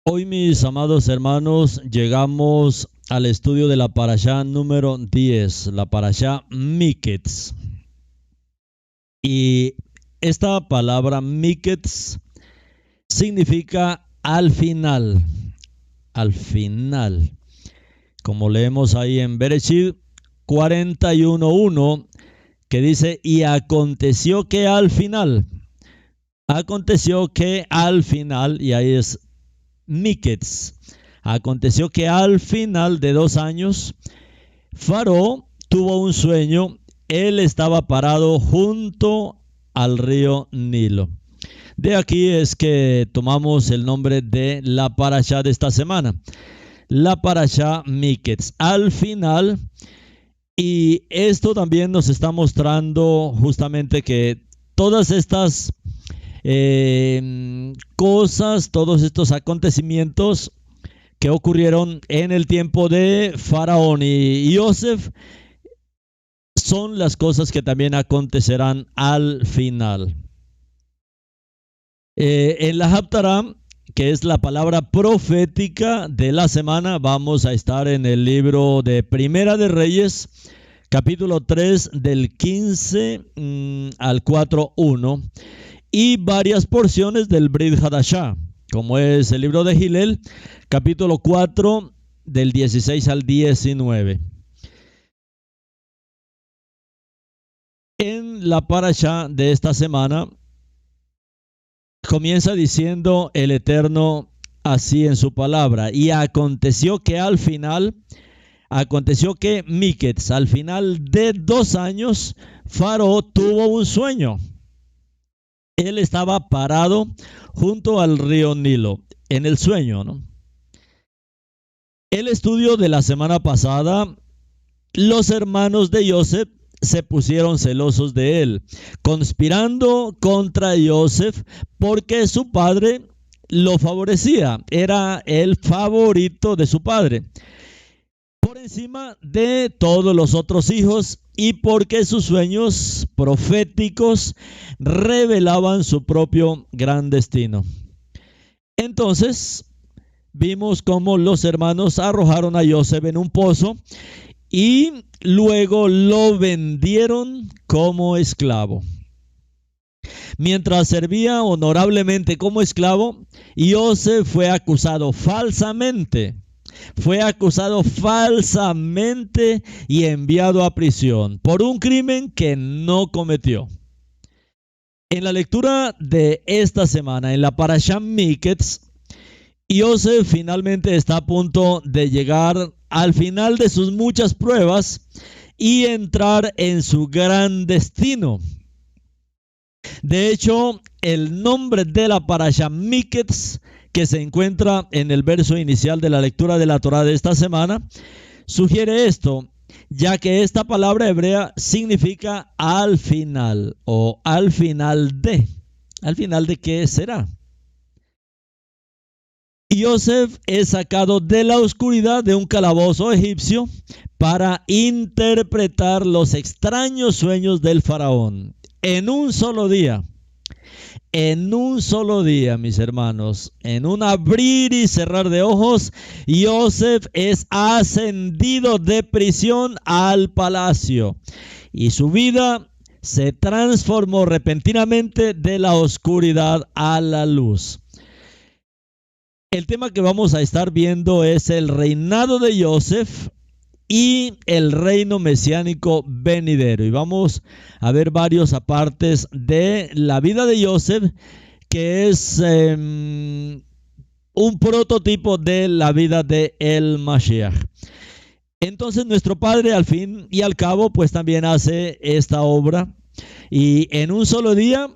Hoy, mis amados hermanos, llegamos al estudio de la parashá número 10, la parashá Miketz. Y esta palabra Miketz significa al final, como leemos ahí en Bereshit 41:1, que dice: y aconteció que al final, y ahí es Miketz. Aconteció que al final de 2 años, Faraón tuvo un sueño. Él estaba parado junto al río Nilo. De aquí es que tomamos el nombre de la parashá de esta semana, la parashá Miketz, al final. Y esto también nos está mostrando justamente que todas estas cosas, todos estos acontecimientos que ocurrieron en el tiempo de Faraón y Yosef son las cosas que también acontecerán al final. En la Haftarah, que es la palabra profética de la semana, vamos a estar en el libro de Primera de Reyes, capítulo 3, del 15 al 4:1, y varias porciones del Brit Hadashah, como es el libro de Hillel, capítulo 4, del 16 al 19. En la parashá de esta semana comienza diciendo el Eterno así en su palabra: y aconteció que Miketz, al final de 2 años, Faraón tuvo un sueño. Él estaba parado junto al río Nilo, en el sueño, ¿no? El estudio de la semana pasada, los hermanos de Yosef se pusieron celosos de él, conspirando contra Yosef porque su padre lo favorecía, era el favorito de su padre, por encima de todos los otros hijos, y porque sus sueños proféticos revelaban su propio gran destino. Entonces vimos cómo los hermanos arrojaron a Yosef en un pozo y luego lo vendieron como esclavo. Mientras servía honorablemente como esclavo, Yosef fue acusado falsamente y enviado a prisión por un crimen que no cometió. En la lectura de esta semana, en la parashá Miketz, Yosef finalmente está a punto de llegar al final de sus muchas pruebas y entrar en su gran destino. De hecho, el nombre de la parashá Miketz, que se encuentra en el verso inicial de la lectura de la Torá de esta semana, sugiere esto, ya que esta palabra hebrea significa al final, o al final de. ¿Al final de qué será? Yosef es sacado de la oscuridad de un calabozo egipcio para interpretar los extraños sueños del faraón. En un solo día, mis hermanos, en un abrir y cerrar de ojos, Yosef es ascendido de prisión al palacio y su vida se transformó repentinamente de la oscuridad a la luz. El tema que vamos a estar viendo es el reinado de Yosef y el reino mesiánico venidero. Y vamos a ver varios apartes de la vida de Yosef, que es un prototipo de la vida de el Mashiach. Entonces nuestro Padre, al fin y al cabo, pues también hace esta obra, y en un solo día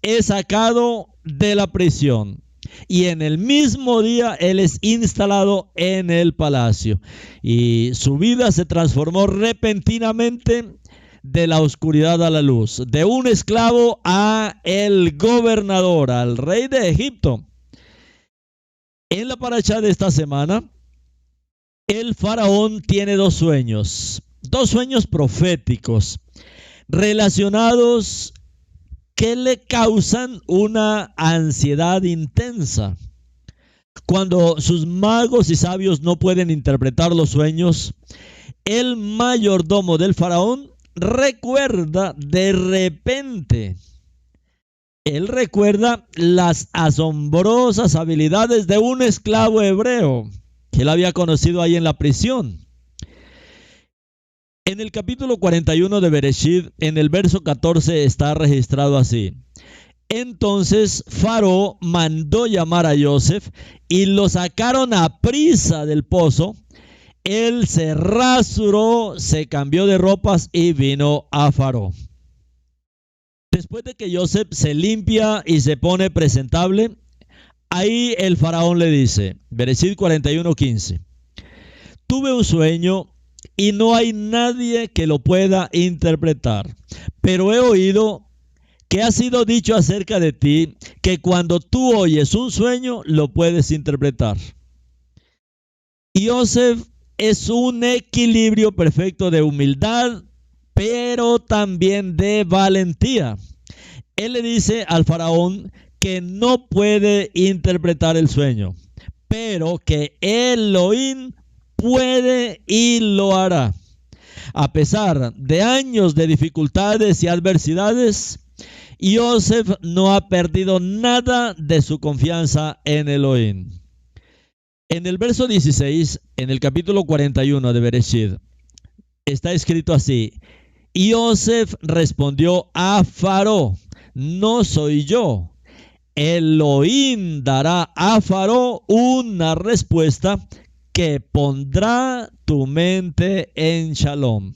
es sacado de la prisión. Y en el mismo día él es instalado en el palacio. Y su vida se transformó repentinamente de la oscuridad a la luz. De un esclavo a el gobernador, al rey de Egipto. En la parashá de esta semana, el faraón tiene 2 sueños. 2 sueños proféticos relacionados que le causan una ansiedad intensa. Cuando sus magos y sabios no pueden interpretar los sueños, el mayordomo del faraón recuerda de repente. Él recuerda las asombrosas habilidades de un esclavo hebreo que él había conocido ahí en la prisión. En el capítulo 41 de Bereshit, en el verso 14, está registrado así: entonces Faraón mandó llamar a Joseph y lo sacaron a prisa del pozo. Él se rasuró, se cambió de ropas y vino a Faraón. Después de que Joseph se limpia y se pone presentable, ahí el faraón le dice, Bereshit 41:15, tuve un sueño y no hay nadie que lo pueda interpretar, pero he oído que ha sido dicho acerca de ti que cuando tú oyes un sueño lo puedes interpretar. Joseph es un equilibrio perfecto de humildad, pero también de valentía. Él le dice al faraón que no puede interpretar el sueño, pero que Elohim puede y lo hará. A pesar de años de dificultades y adversidades, Joseph no ha perdido nada de su confianza en Elohim. En el verso 16, en el capítulo 41 de Bereshit, está escrito así: Joseph respondió a Faraón, no soy yo. Elohim dará a Faraón una respuesta que pondrá tu mente en shalom.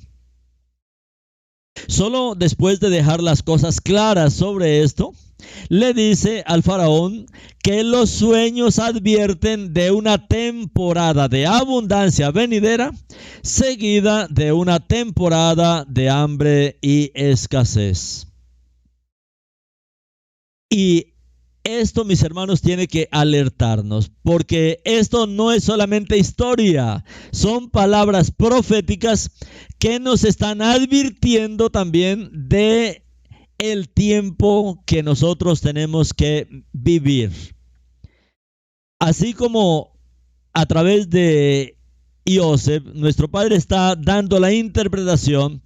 Solo después de dejar las cosas claras sobre esto, le dice al faraón que los sueños advierten de una temporada de abundancia venidera, seguida de una temporada de hambre y escasez. Y esto, mis hermanos, tiene que alertarnos, porque esto no es solamente historia, son palabras proféticas que nos están advirtiendo también de el tiempo que nosotros tenemos que vivir. Así como a través de Joseph, nuestro Padre está dando la interpretación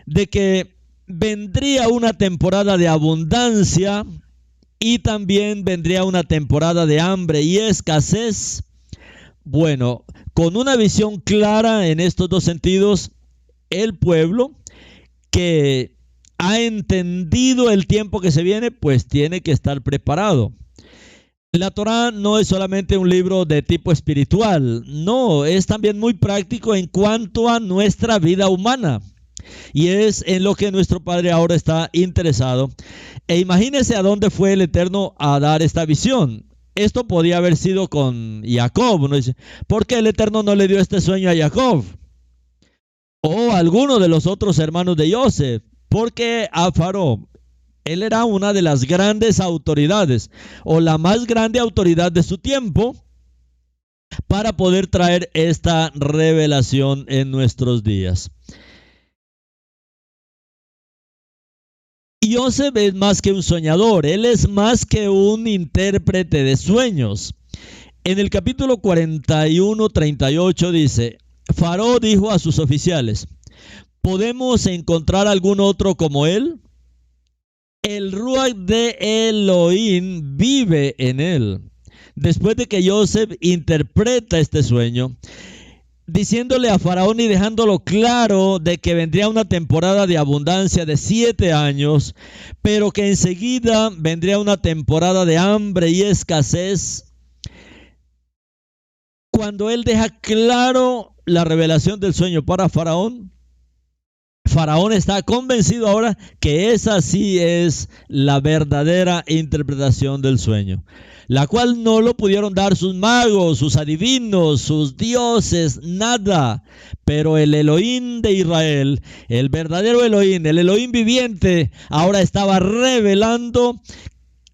de que vendría una temporada de abundancia y también vendría una temporada de hambre y escasez. Bueno, con una visión clara en estos dos sentidos, el pueblo que ha entendido el tiempo que se viene, pues tiene que estar preparado. La Torá no es solamente un libro de tipo espiritual, no, es también muy práctico en cuanto a nuestra vida humana. Y es en lo que nuestro Padre ahora está interesado. E imagínese a dónde fue el Eterno a dar esta visión. Esto podía haber sido con Jacob, ¿no? ¿Por qué el Eterno no le dio este sueño a Jacob? O a alguno de los otros hermanos de Joseph. Porque a Faraón, él era una de las grandes autoridades, o la más grande autoridad de su tiempo, para poder traer esta revelación en nuestros días. Joseph es más que un soñador, él es más que un intérprete de sueños. En el capítulo 41:38 dice, Faraón dijo a sus oficiales, ¿podemos encontrar algún otro como él? El Ruach de Elohim vive en él. Después de que Joseph interpreta este sueño, diciéndole a Faraón y dejándolo claro de que vendría una temporada de abundancia de 7 años, pero que enseguida vendría una temporada de hambre y escasez. Cuando él deja claro la revelación del sueño para Faraón, Faraón está convencido ahora que esa sí es la verdadera interpretación del sueño, la cual no lo pudieron dar sus magos, sus adivinos, sus dioses, nada. Pero el Elohim de Israel, el verdadero Elohim, el Elohim viviente, ahora estaba revelando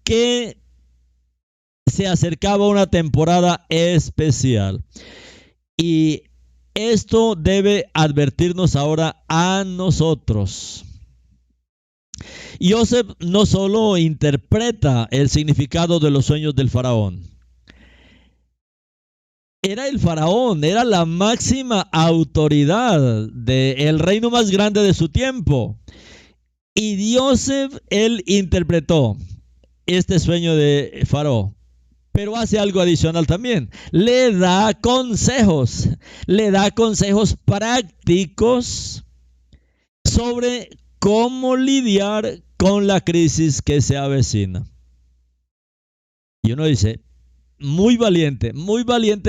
que se acercaba una temporada especial. Y esto debe advertirnos ahora a nosotros. Joseph no solo interpreta el significado de los sueños del faraón, Era el faraón, era la máxima autoridad del reino más grande de su tiempo. Y Joseph, él interpretó este sueño de Faraón. Pero hace algo adicional también. Le da consejos prácticos sobre cómo lidiar con la crisis que se avecina. Y uno dice, muy valiente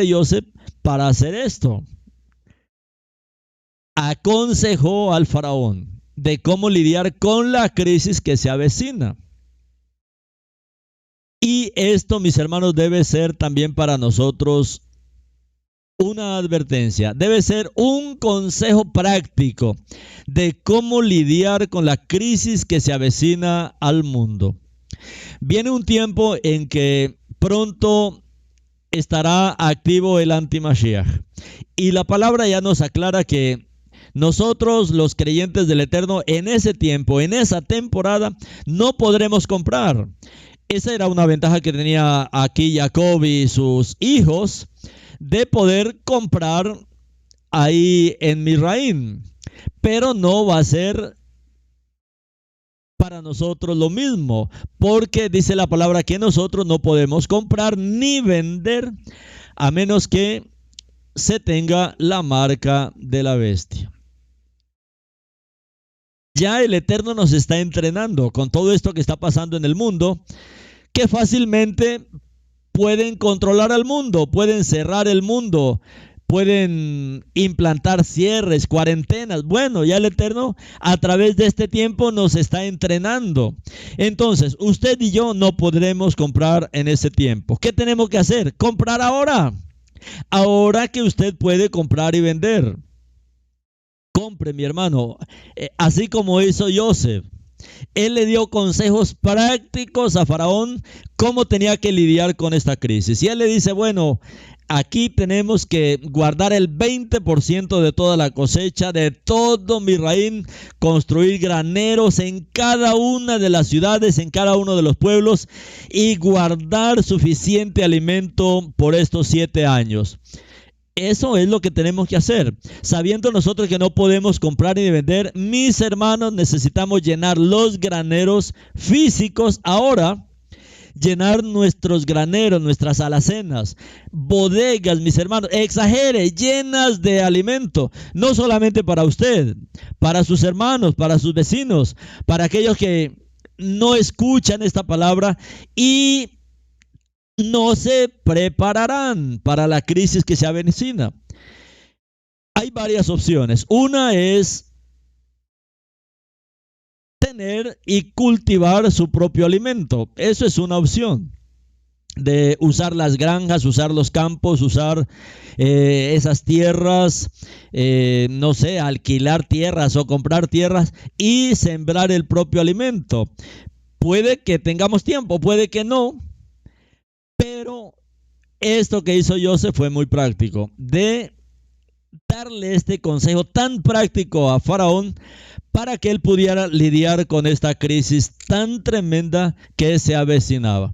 Joseph para hacer esto. Aconsejó al faraón de cómo lidiar con la crisis que se avecina. Y esto, mis hermanos, debe ser también para nosotros una advertencia, debe ser un consejo práctico de cómo lidiar con la crisis que se avecina al mundo. Viene un tiempo en que pronto estará activo el anti-Mashiach. Y la palabra ya nos aclara que nosotros, los creyentes del Eterno, en ese tiempo, en esa temporada, no podremos comprar. Esa era una ventaja que tenía aquí Jacob y sus hijos, de poder comprar ahí en Misraim. Pero no va a ser para nosotros lo mismo, porque dice la palabra que nosotros no podemos comprar ni vender a menos que se tenga la marca de la bestia. Ya el Eterno nos está entrenando con todo esto que está pasando en el mundo, que fácilmente pueden controlar al mundo, pueden cerrar el mundo, pueden implantar cierres, cuarentenas. Bueno, ya el Eterno a través de este tiempo nos está entrenando. Entonces, usted y yo no podremos comprar en ese tiempo. ¿Qué tenemos que hacer? Comprar ahora. Ahora que usted puede comprar y vender. Compre, mi hermano, así como hizo Joseph. Él le dio consejos prácticos a Faraón cómo tenía que lidiar con esta crisis. Y él le dice, bueno, aquí tenemos que guardar el 20% de toda la cosecha, de todo Misraim, construir graneros en cada una de las ciudades, en cada uno de los pueblos y guardar suficiente alimento por estos 7 años. Eso es lo que tenemos que hacer. Sabiendo nosotros que no podemos comprar ni vender, mis hermanos, necesitamos llenar los graneros físicos ahora. Llenar nuestros graneros, nuestras alacenas, bodegas, mis hermanos, exagere, llenas de alimento, no solamente para usted, para sus hermanos, para sus vecinos, para aquellos que no escuchan esta palabra y no se prepararán para la crisis que se avecina. Hay varias opciones. Una es tener y cultivar su propio alimento. Eso es una opción. De usar las granjas, usar los campos, usar esas tierras, no sé, alquilar tierras o comprar tierras y sembrar el propio alimento. Puede que tengamos tiempo, puede que no. Pero esto que hizo Joseph fue muy práctico, de darle este consejo tan práctico a Faraón para que él pudiera lidiar con esta crisis tan tremenda que se avecinaba.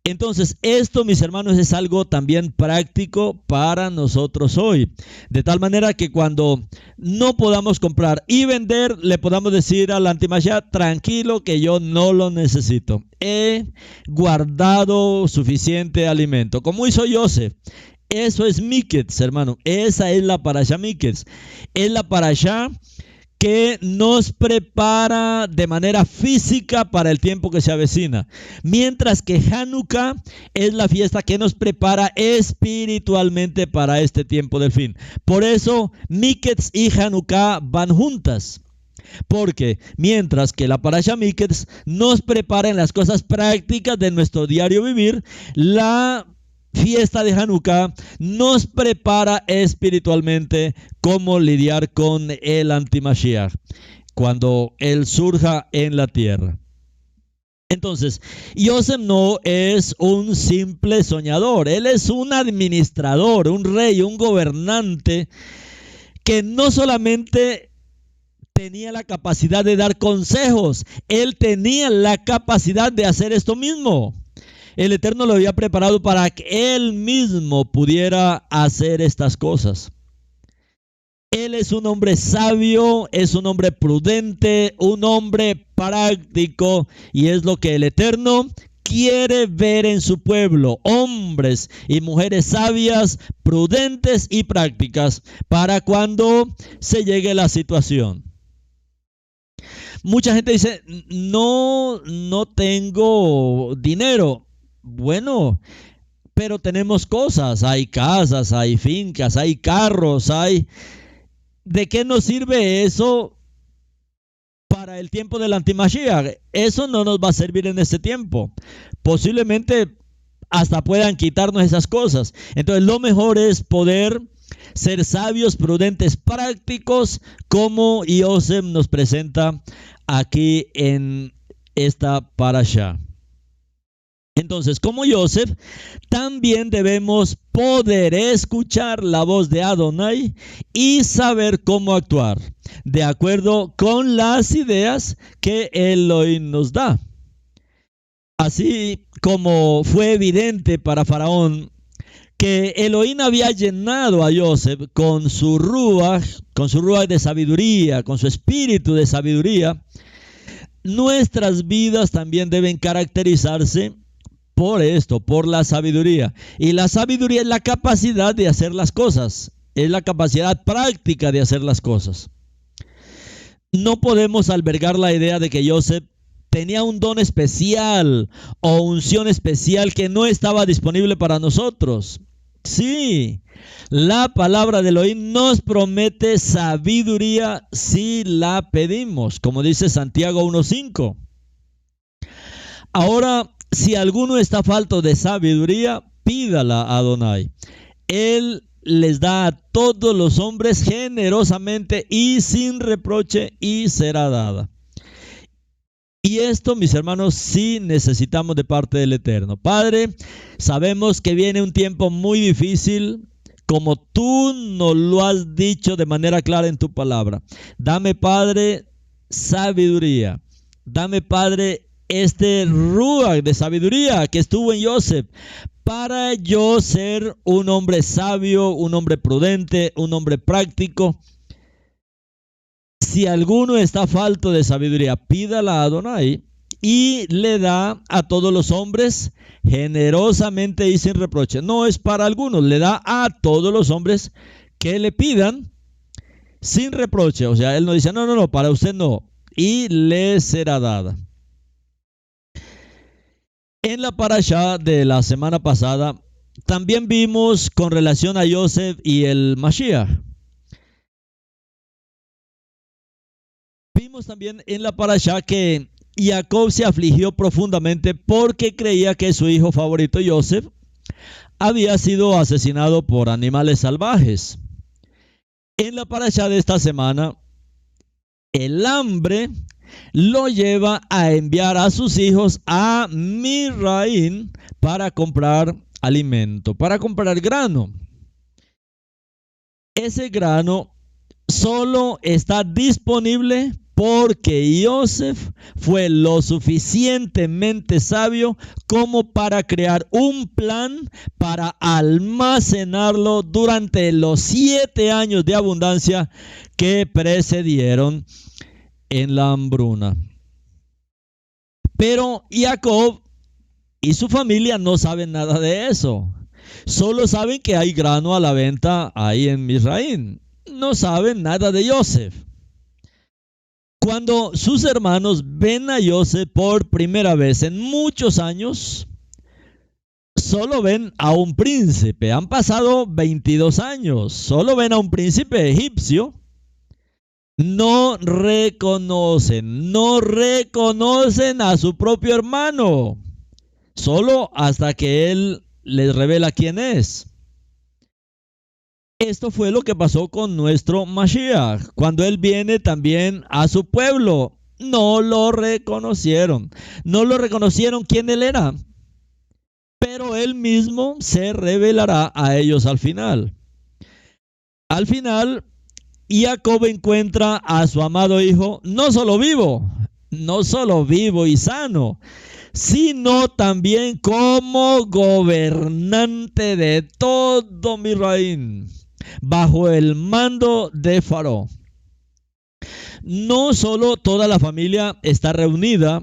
Entonces, esto, mis hermanos, es algo también práctico para nosotros hoy. De tal manera que cuando no podamos comprar y vender, le podamos decir al anti-Mashiach, tranquilo que yo no lo necesito. He guardado suficiente alimento. Como hizo Joseph. Eso es Miketz, hermano. Esa es la parashá Miketz. Es la parashá que nos prepara de manera física para el tiempo que se avecina. Mientras que Hanukkah es la fiesta que nos prepara espiritualmente para este tiempo del fin. Por eso Miketz y Hanukkah van juntas. Porque mientras que la parashá Miketz nos prepara en las cosas prácticas de nuestro diario vivir, la fiesta de Hanukkah nos prepara espiritualmente cómo lidiar con el anti-Mashiach cuando él surja en la tierra. Entonces, Joseph no es un simple soñador, él es un administrador, un rey, un gobernante que no solamente tenía la capacidad de dar consejos, él tenía la capacidad de hacer esto mismo. El Eterno lo había preparado para que Él mismo pudiera hacer estas cosas. Él es un hombre sabio, es un hombre prudente, un hombre práctico, y es lo que el Eterno quiere ver en su pueblo: hombres y mujeres sabias, prudentes y prácticas para cuando se llegue la situación. Mucha gente dice: no tengo dinero. Bueno, pero tenemos cosas, hay casas, hay fincas, hay carros, ¿De qué nos sirve eso para el tiempo del antimashiach? Eso no nos va a servir en este tiempo. Posiblemente hasta puedan quitarnos esas cosas. Entonces lo mejor es poder ser sabios, prudentes, prácticos, como Yosef nos presenta aquí en esta parashá. Entonces, como Yosef, también debemos poder escuchar la voz de Adonai y saber cómo actuar de acuerdo con las ideas que Elohim nos da. Así como fue evidente para Faraón que Elohim había llenado a Yosef con su ruaj de sabiduría, con su espíritu de sabiduría, nuestras vidas también deben caracterizarse por esto, por la sabiduría. Y la sabiduría es la capacidad de hacer las cosas, es la capacidad práctica de hacer las cosas. No podemos albergar la idea de que Yosef tenía un don especial o unción especial que no estaba disponible para nosotros. Sí, la palabra de Elohim nos promete sabiduría si la pedimos, como dice Santiago 1:5. Ahora, si alguno está falto de sabiduría, pídala a Adonai. Él les da a todos los hombres generosamente y sin reproche, y será dada. Y esto, mis hermanos, sí necesitamos de parte del Eterno. Padre, sabemos que viene un tiempo muy difícil, como tú nos lo has dicho de manera clara en tu palabra. Dame, Padre, sabiduría. Dame, Padre, este ruaj de sabiduría que estuvo en Yosef, para yo ser un hombre sabio, un hombre prudente, un hombre práctico. Si alguno está falto de sabiduría, pídala a Adonai y le da a todos los hombres generosamente y sin reproche. No es para algunos, le da a todos los hombres que le pidan sin reproche. O sea, él no dice: no, para usted no, y le será dada. En la parashá de la semana pasada también vimos con relación a Yosef y el Mashiach. Vimos también en la parashá que Jacob se afligió profundamente porque creía que su hijo favorito Yosef había sido asesinado por animales salvajes. En la parashá de esta semana, el hambre lo lleva a enviar a sus hijos a Misraim para comprar alimento, para comprar grano. Ese grano solo está disponible porque Yosef fue lo suficientemente sabio como para crear un plan para almacenarlo durante los 7 años de abundancia que precedieron en la hambruna. Pero Jacob y su familia no saben nada de eso. Solo saben que hay grano a la venta ahí en Misraim. No saben nada de Yosef. Cuando sus hermanos ven a Yosef por primera vez en muchos años, solo ven a un príncipe. Han pasado 22 años. Solo ven a un príncipe egipcio. No reconocen a su propio hermano. Solo hasta que él les revela quién es. Esto fue lo que pasó con nuestro Mashiach. Cuando él viene también a su pueblo, no lo reconocieron. No lo reconocieron quién él era. Pero él mismo se revelará a ellos al final. Al final, Jacob encuentra a su amado hijo no solo vivo y sano, sino también como gobernante de todo Misraim, bajo el mando de Faraón. No solo toda la familia está reunida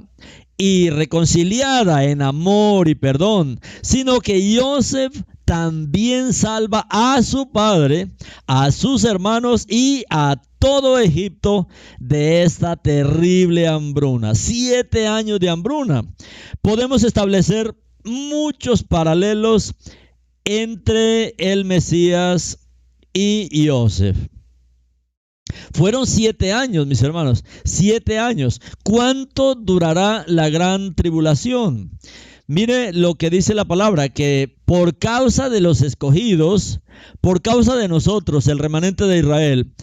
y reconciliada en amor y perdón, sino que Joseph también salva a su padre, a sus hermanos y a todo Egipto de esta terrible hambruna. 7 años de hambruna. Podemos establecer muchos paralelos entre el Mesías y Joseph. Fueron 7 años, mis hermanos, 7 años. ¿Cuánto durará la gran tribulación? Mire lo que dice la palabra, que por causa de los escogidos, por causa de nosotros, el remanente de Israel,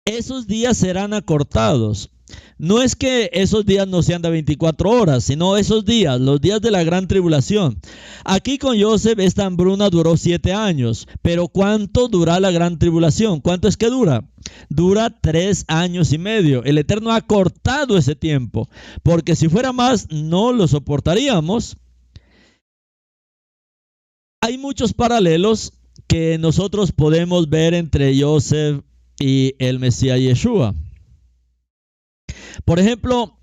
esos días serán acortados. No es que esos días no sean de 24 horas, sino esos días, los días de la gran tribulación. Aquí con Joseph esta hambruna duró 7 años, pero ¿cuánto dura la gran tribulación? ¿Cuánto es que dura? Dura 3 años y medio. El Eterno ha cortado ese tiempo, porque si fuera más no lo soportaríamos. Hay muchos paralelos que nosotros podemos ver entre Joseph y el Mesías Yeshua. Por ejemplo,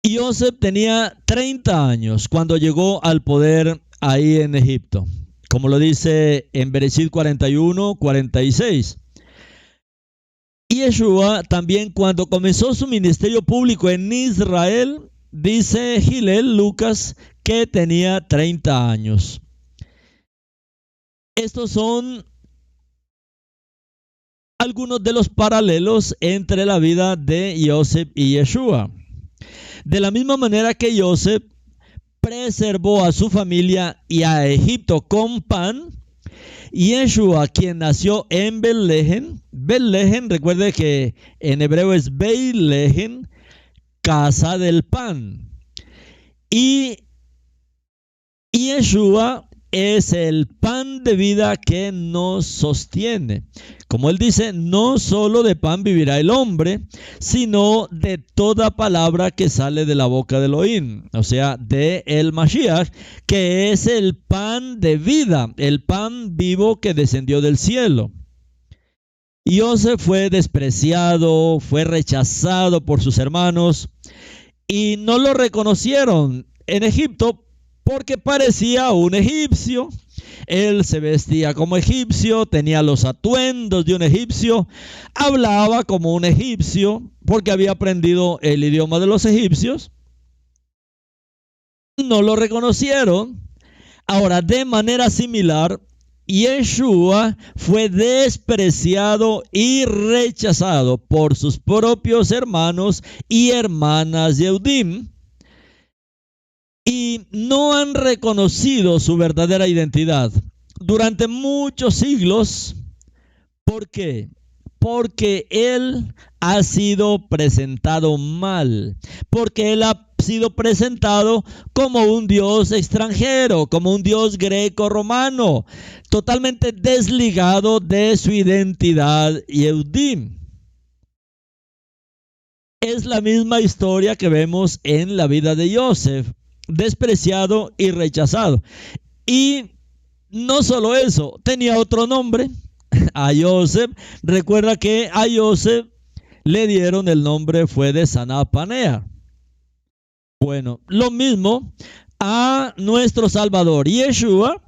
Joseph tenía 30 años cuando llegó al poder ahí en Egipto, como lo dice en Bereshit 41, 46. Y Yeshua también cuando comenzó su ministerio público en Israel, dice Hillel, Lucas, que tenía 30 años. Estos son algunos de los paralelos entre la vida de Joseph y Yeshua. De la misma manera que Joseph preservó a su familia y a Egipto con pan, Yeshua, quien nació en Belén, recuerde que en hebreo es Belén, casa del pan. Y Yeshua es el pan de vida que nos sostiene. Como él dice, no solo de pan vivirá el hombre, sino de toda palabra que sale de la boca de Elohim, o sea, de el Mashiach, que es el pan de vida, el pan vivo que descendió del cielo. Joseph fue despreciado, fue rechazado por sus hermanos y no lo reconocieron en Egipto porque parecía un egipcio. Él se vestía como egipcio, tenía los atuendos de un egipcio, hablaba como un egipcio porque había aprendido el idioma de los egipcios. No lo reconocieron. Ahora, de manera similar, Yeshua fue despreciado y rechazado por sus propios hermanos y hermanas Yehudim, y no han reconocido su verdadera identidad durante muchos siglos. ¿Por qué? Porque Él ha sido presentado mal, porque Él ha sido presentado como un Dios extranjero, como un Dios greco-romano, totalmente desligado de su identidad Yehudim. Es la misma historia que vemos en la vida de Joseph, despreciado y rechazado. Y no solo eso, tenía otro nombre. A Joseph, recuerda que a Joseph le dieron el nombre, fue de Sanapanea. Bueno, lo mismo a nuestro Salvador Yeshua,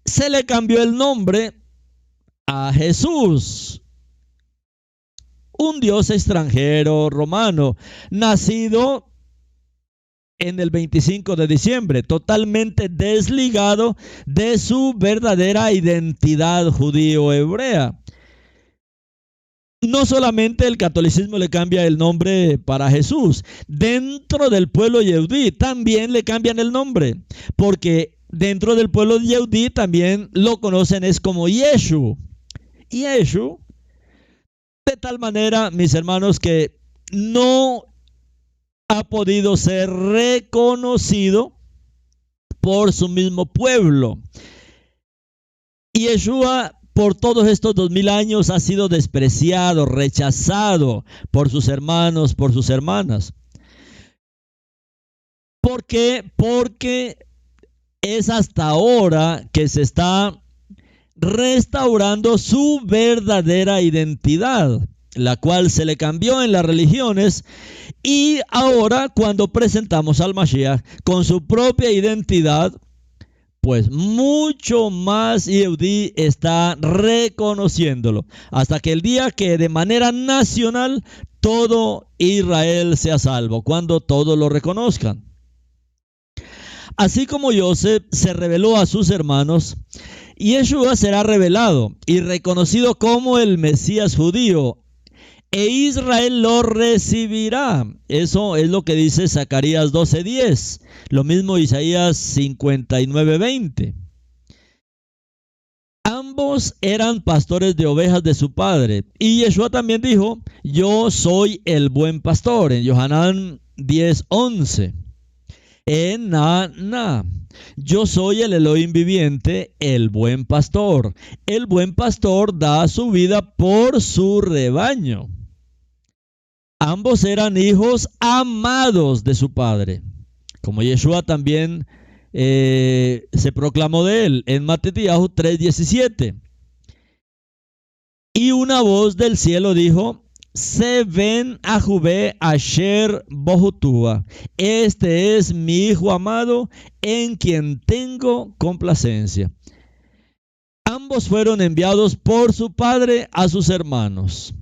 se le cambió el nombre a Jesús, un Dios extranjero romano, nacido en el 25 de diciembre, totalmente desligado de su verdadera identidad judío-hebrea. No solamente el catolicismo le cambia el nombre para Jesús, dentro del pueblo yehudí también le cambian el nombre, porque dentro del pueblo yehudí también lo conocen es como Yeshu. Yeshu, de tal manera, mis hermanos, que no ha podido ser reconocido por su mismo pueblo. Y Yeshua por todos estos 2000 años ha sido despreciado, rechazado por sus hermanos, por sus hermanas. ¿Por qué? Porque es hasta ahora que se está restaurando su verdadera identidad, la cual se le cambió en las religiones, y ahora cuando presentamos al Mashiach con su propia identidad, pues mucho más Yehudí está reconociéndolo, hasta que el día que de manera nacional todo Israel sea salvo, cuando todos lo reconozcan. Así como Joseph se reveló a sus hermanos, Yeshua será revelado y reconocido como el Mesías judío, e Israel lo recibirá. Eso es lo que dice Zacarías 12:10. Lo mismo Isaías 59:20. Ambos eran pastores de ovejas de su padre. Y Yeshua también dijo, yo soy el buen pastor, en Yohanan 10:11. Yo soy el Elohim viviente, el buen pastor. El buen pastor da su vida por su rebaño. Ambos eran hijos amados de su padre, como Yeshua también se proclamó de él en Matitiahu 3:17. Y una voz del cielo dijo, Se ven a Jubé Asher Bohutua. Este es mi hijo amado, en quien tengo complacencia. Ambos fueron enviados por su padre a sus hermanos.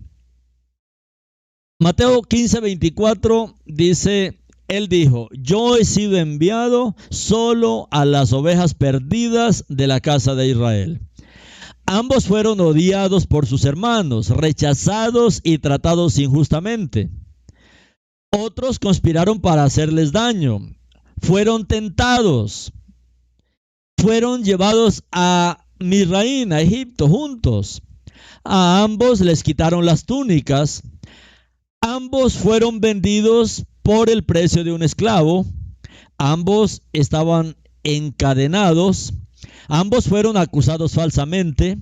Mateo 15:24 dice, él dijo, yo he sido enviado solo a las ovejas perdidas de la casa de Israel. Ambos fueron odiados por sus hermanos, rechazados y tratados injustamente. Otros conspiraron para hacerles daño. Fueron tentados. Fueron llevados a Misraín, a Egipto, juntos. A ambos les quitaron las túnicas. Ambos fueron vendidos por el precio de un esclavo. Ambos estaban encadenados. Ambos fueron acusados falsamente.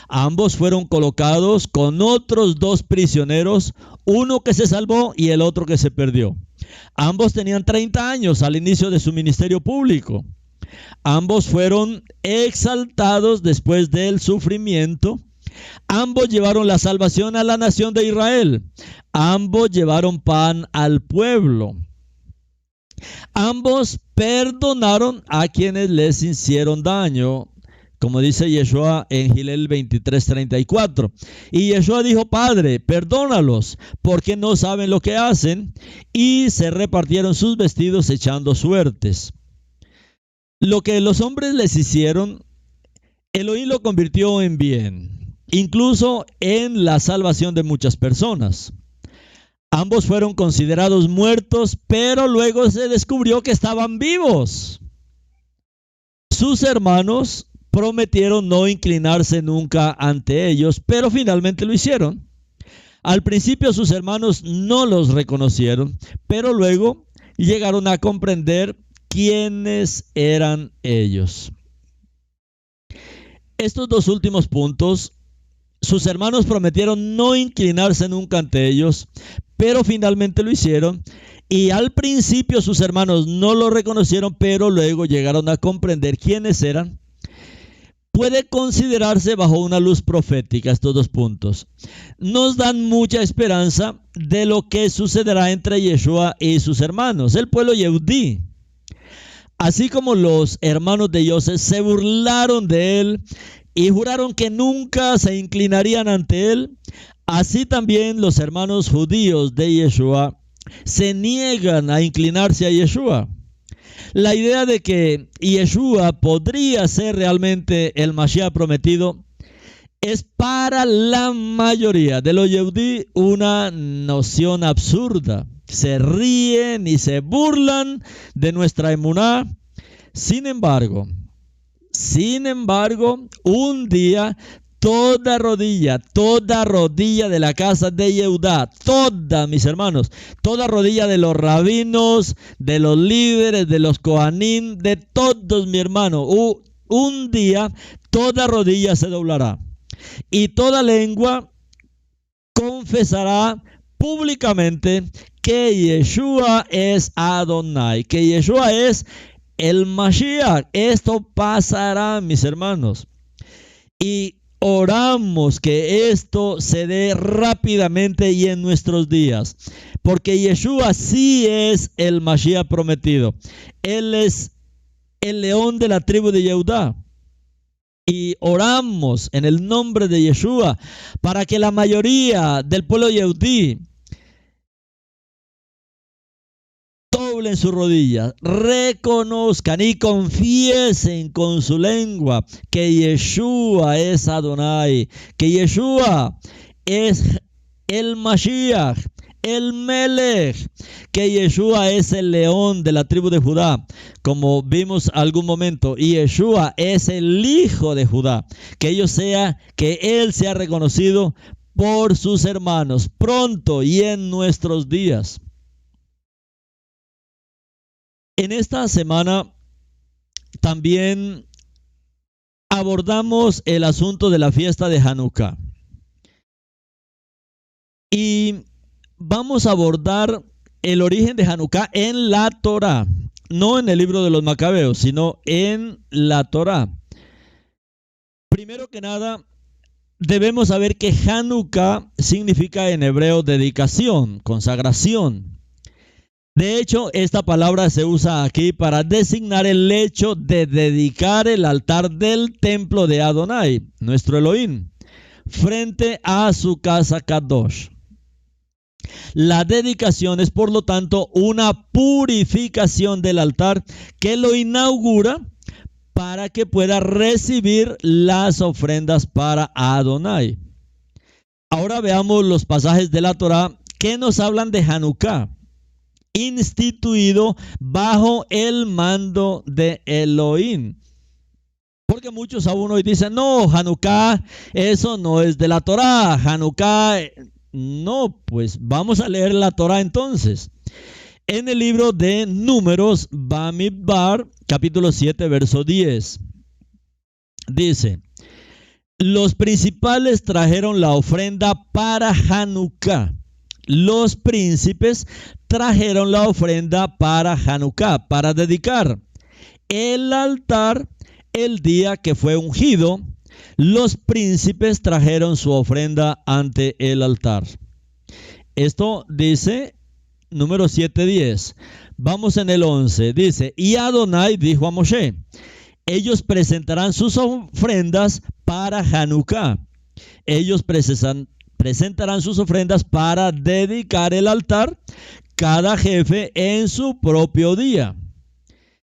Ambos fueron colocados con otros dos prisioneros, uno que se salvó y el otro que se perdió. Ambos tenían 30 años al inicio de su ministerio público. Ambos fueron exaltados después del sufrimiento. Ambos llevaron la salvación a la nación de Israel. Ambos llevaron pan al pueblo. Ambos perdonaron a quienes les hicieron daño, como dice Yeshua en Gilel 23:34. Y Yeshua dijo, Padre, perdónalos, porque no saben lo que hacen. Y se repartieron sus vestidos echando suertes. Lo que los hombres les hicieron, Elohim lo convirtió en bien, incluso en la salvación de muchas personas. Ambos fueron considerados muertos, pero luego se descubrió que estaban vivos. Sus hermanos prometieron no inclinarse nunca ante ellos, pero finalmente lo hicieron. Al principio sus hermanos no los reconocieron, pero luego llegaron a comprender quiénes eran ellos. Estos dos últimos puntos, sus hermanos prometieron no inclinarse nunca ante ellos, pero finalmente lo hicieron. Y al principio sus hermanos no lo reconocieron, pero luego llegaron a comprender quiénes eran. Puede considerarse bajo una luz profética estos dos puntos. Nos dan mucha esperanza de lo que sucederá entre Yeshua y sus hermanos, el pueblo Yehudí. Así como los hermanos de Joseph se burlaron de él y juraron que nunca se inclinarían ante él, así también los hermanos judíos de Yeshua se niegan a inclinarse a Yeshua. La idea de que Yeshua podría ser realmente el Mashiach prometido es para la mayoría de los Yehudí una noción absurda. Se ríen y se burlan de nuestra emuná. Sin embargo, un día toda rodilla de la casa de Yehudá, toda, mis hermanos, toda rodilla de los rabinos, de los líderes, de los kohanim, de todos, mi hermano, un día toda rodilla se doblará y toda lengua confesará públicamente que Yeshua es Adonai, que Yeshua es el Mashiach. Esto pasará, mis hermanos. Y oramos que esto se dé rápidamente y en nuestros días, porque Yeshua sí es el Mashiach prometido. Él es el león de la tribu de Judá. Y oramos en el nombre de Yeshua para que la mayoría del pueblo yehudí doblen sus rodillas, reconozcan y confiesen con su lengua que Yeshua es Adonai, que Yeshua es el Mashiach, el Melech, que Yeshua es el león de la tribu de Judá, como vimos algún momento, y Yeshua es el hijo de Judá, que él sea reconocido por sus hermanos pronto y en nuestros días. En esta semana también abordamos el asunto de la fiesta de Hanukkah. Y vamos a abordar el origen de Hanukkah en la Torá, no en el libro de los Macabeos, sino en la Torá. Primero que nada, debemos saber que Hanukkah significa en hebreo dedicación, consagración. De hecho, esta palabra se usa aquí para designar el hecho de dedicar el altar del templo de Adonai, nuestro Elohim, frente a su casa Kadosh. La dedicación es, por lo tanto, una purificación del altar que lo inaugura para que pueda recibir las ofrendas para Adonai. Ahora veamos los pasajes de la Torá que nos hablan de Hanukkah, instituido bajo el mando de Elohim. Porque muchos aún hoy dicen, no, Hanukkah, eso no es de la Torá, Hanukkah, no, pues vamos a leer la Torá entonces. En el libro de Números, Bamidbar, capítulo 7, verso 10, dice, los principales trajeron la ofrenda para Hanukkah. Los príncipes trajeron la ofrenda para Hanukkah, para dedicar el altar el día que fue ungido. Los príncipes trajeron su ofrenda ante el altar. Esto dice número 7:10. Vamos en el 11. Dice, y Adonai dijo a Moshe, ellos presentarán sus ofrendas para Hanukkah. Ellos presentarán sus ofrendas para dedicar el altar, cada jefe en su propio día.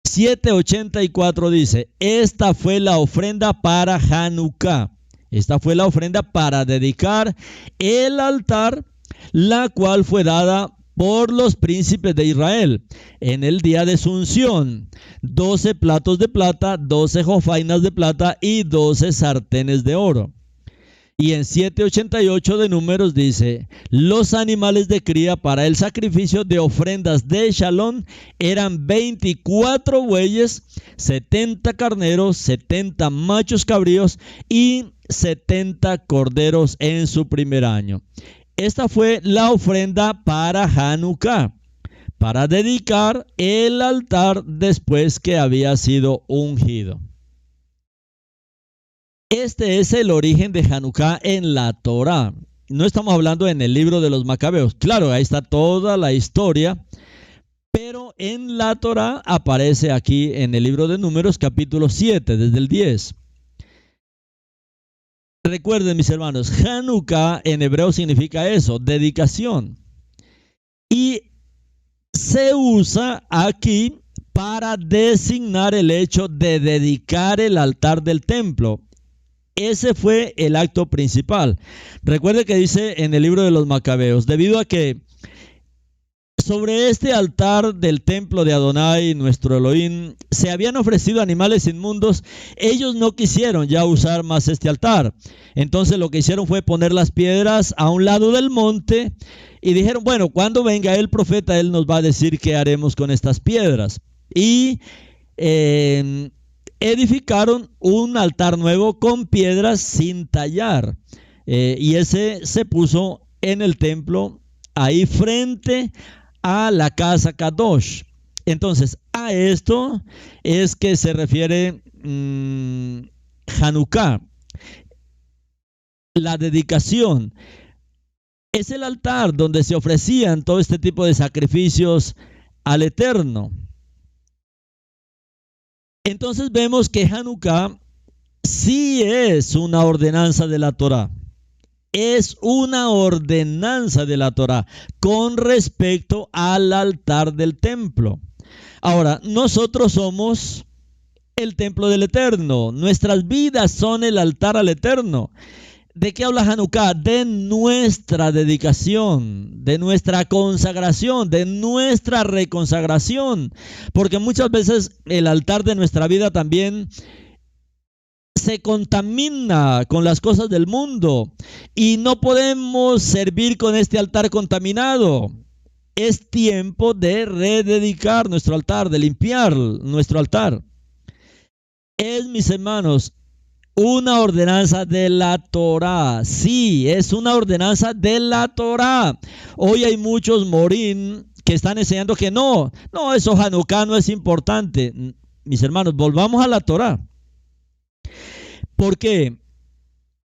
7:84 dice, esta fue la ofrenda para Hanukkah. Esta fue la ofrenda para dedicar el altar, la cual fue dada por los príncipes de Israel en el día de su unción. 12 platos de plata, 12 jofainas de plata y 12 sartenes de oro. Y en 7:88 de Números dice, los animales de cría para el sacrificio de ofrendas de Shalom eran 24 bueyes, 70 carneros, 70 machos cabríos y 70 corderos en su primer año. Esta fue la ofrenda para Hanukkah, para dedicar el altar después que había sido ungido. Este es el origen de Hanukkah en la Torá. No estamos hablando en el libro de los Macabeos. Claro, ahí está toda la historia, pero en la Torá aparece aquí en el libro de Números, capítulo 7, desde el 10. Recuerden, mis hermanos, Hanukkah en hebreo significa eso, dedicación. Y se usa aquí para designar el hecho de dedicar el altar del templo. Ese fue el acto principal. Recuerde que dice en el libro de los Macabeos, debido a que sobre este altar del templo de Adonai, nuestro Elohim, se habían ofrecido animales inmundos, ellos no quisieron ya usar más este altar. Entonces lo que hicieron fue poner las piedras a un lado del monte y dijeron, bueno, cuando venga el profeta, él nos va a decir qué haremos con estas piedras. Y edificaron un altar nuevo con piedras sin tallar. Y ese se puso en el templo, ahí frente a la casa Kadosh. Entonces, a esto es que se refiere Hanukkah. La dedicación es el altar donde se ofrecían todo este tipo de sacrificios al Eterno. Entonces vemos que Hanukkah sí es una ordenanza de la Torá. Es una ordenanza de la Torá con respecto al altar del templo. Ahora, nosotros somos el templo del Eterno. Nuestras vidas son el altar al Eterno. ¿De qué habla Hanukkah? De nuestra dedicación, de nuestra consagración, de nuestra reconsagración. Porque muchas veces el altar de nuestra vida también se contamina con las cosas del mundo y no podemos servir con este altar contaminado. Es tiempo de rededicar nuestro altar, de limpiar nuestro altar. Es, mis hermanos, una ordenanza de la Torá. Sí, es una ordenanza de la Torá. Hoy hay muchos morín que están enseñando que no, eso Hanukkah no es importante. Mis hermanos, volvamos a la Torá. ¿Por qué?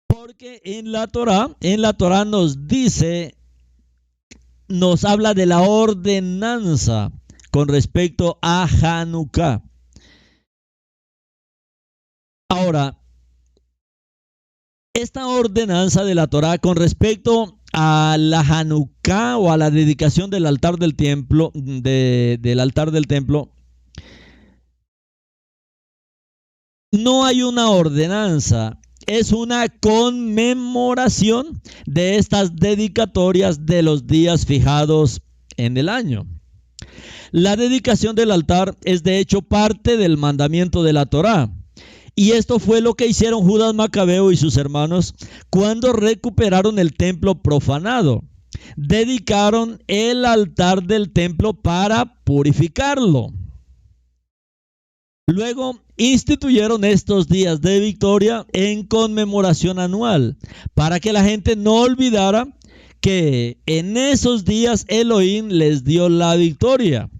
Porque en la Torá nos dice, nos habla de la ordenanza con respecto a Hanukkah. Ahora, esta ordenanza de la Torá con respecto a la Hanukkah o a la dedicación del altar del templo, del altar del templo, no hay una ordenanza, es una conmemoración de estas dedicatorias de los días fijados en el año. La dedicación del altar es de hecho parte del mandamiento de la Torá. Y esto fue lo que hicieron Judas Macabeo y sus hermanos cuando recuperaron el templo profanado. Dedicaron el altar del templo para purificarlo. Luego instituyeron estos días de victoria en conmemoración anual para que la gente no olvidara que en esos días Elohim les dio la victoria.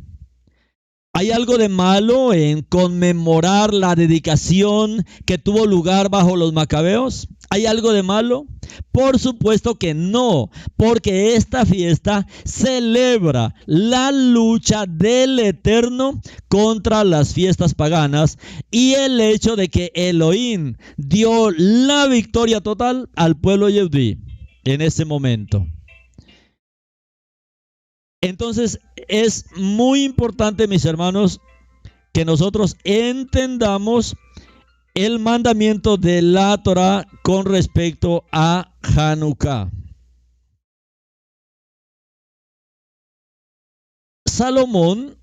¿Hay algo de malo en conmemorar la dedicación que tuvo lugar bajo los macabeos? ¿Hay algo de malo? Por supuesto que no, porque esta fiesta celebra la lucha del Eterno contra las fiestas paganas y el hecho de que Elohim dio la victoria total al pueblo yehudí en ese momento. Entonces es muy importante, mis hermanos, que nosotros entendamos el mandamiento de la Torá con respecto a Hanukkah. Salomón,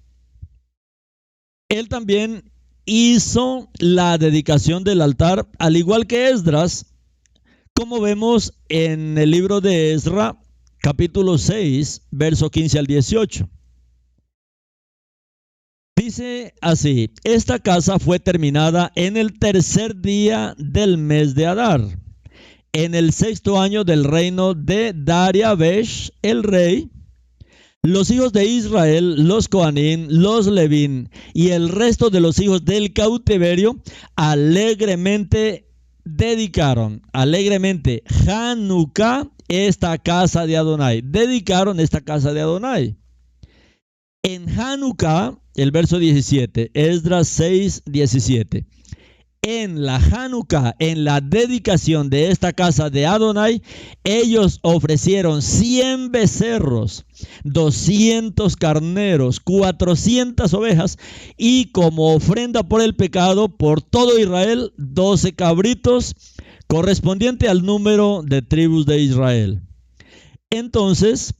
él también hizo la dedicación del altar, al igual que Esdras, como vemos en el libro de Esdras, capítulo 6, verso 15 al 18. Dice así: esta casa fue terminada en el tercer día del mes de Adar, en el 6º año del reino de Dariavesh, el rey. Los hijos de Israel, los Coanín, los Levín y el resto de los hijos del cautiverio alegremente dedicaron, Hanukkah, esta casa de Adonai. Dedicaron esta casa de Adonai. En Hanukkah, el verso 17, Esdras 6, 17. En la Hanukkah, en la dedicación de esta casa de Adonai, ellos ofrecieron 100 becerros, 200 carneros, 400 ovejas y como ofrenda por el pecado por todo Israel, 12 cabritos, correspondiente al número de tribus de Israel. Entonces,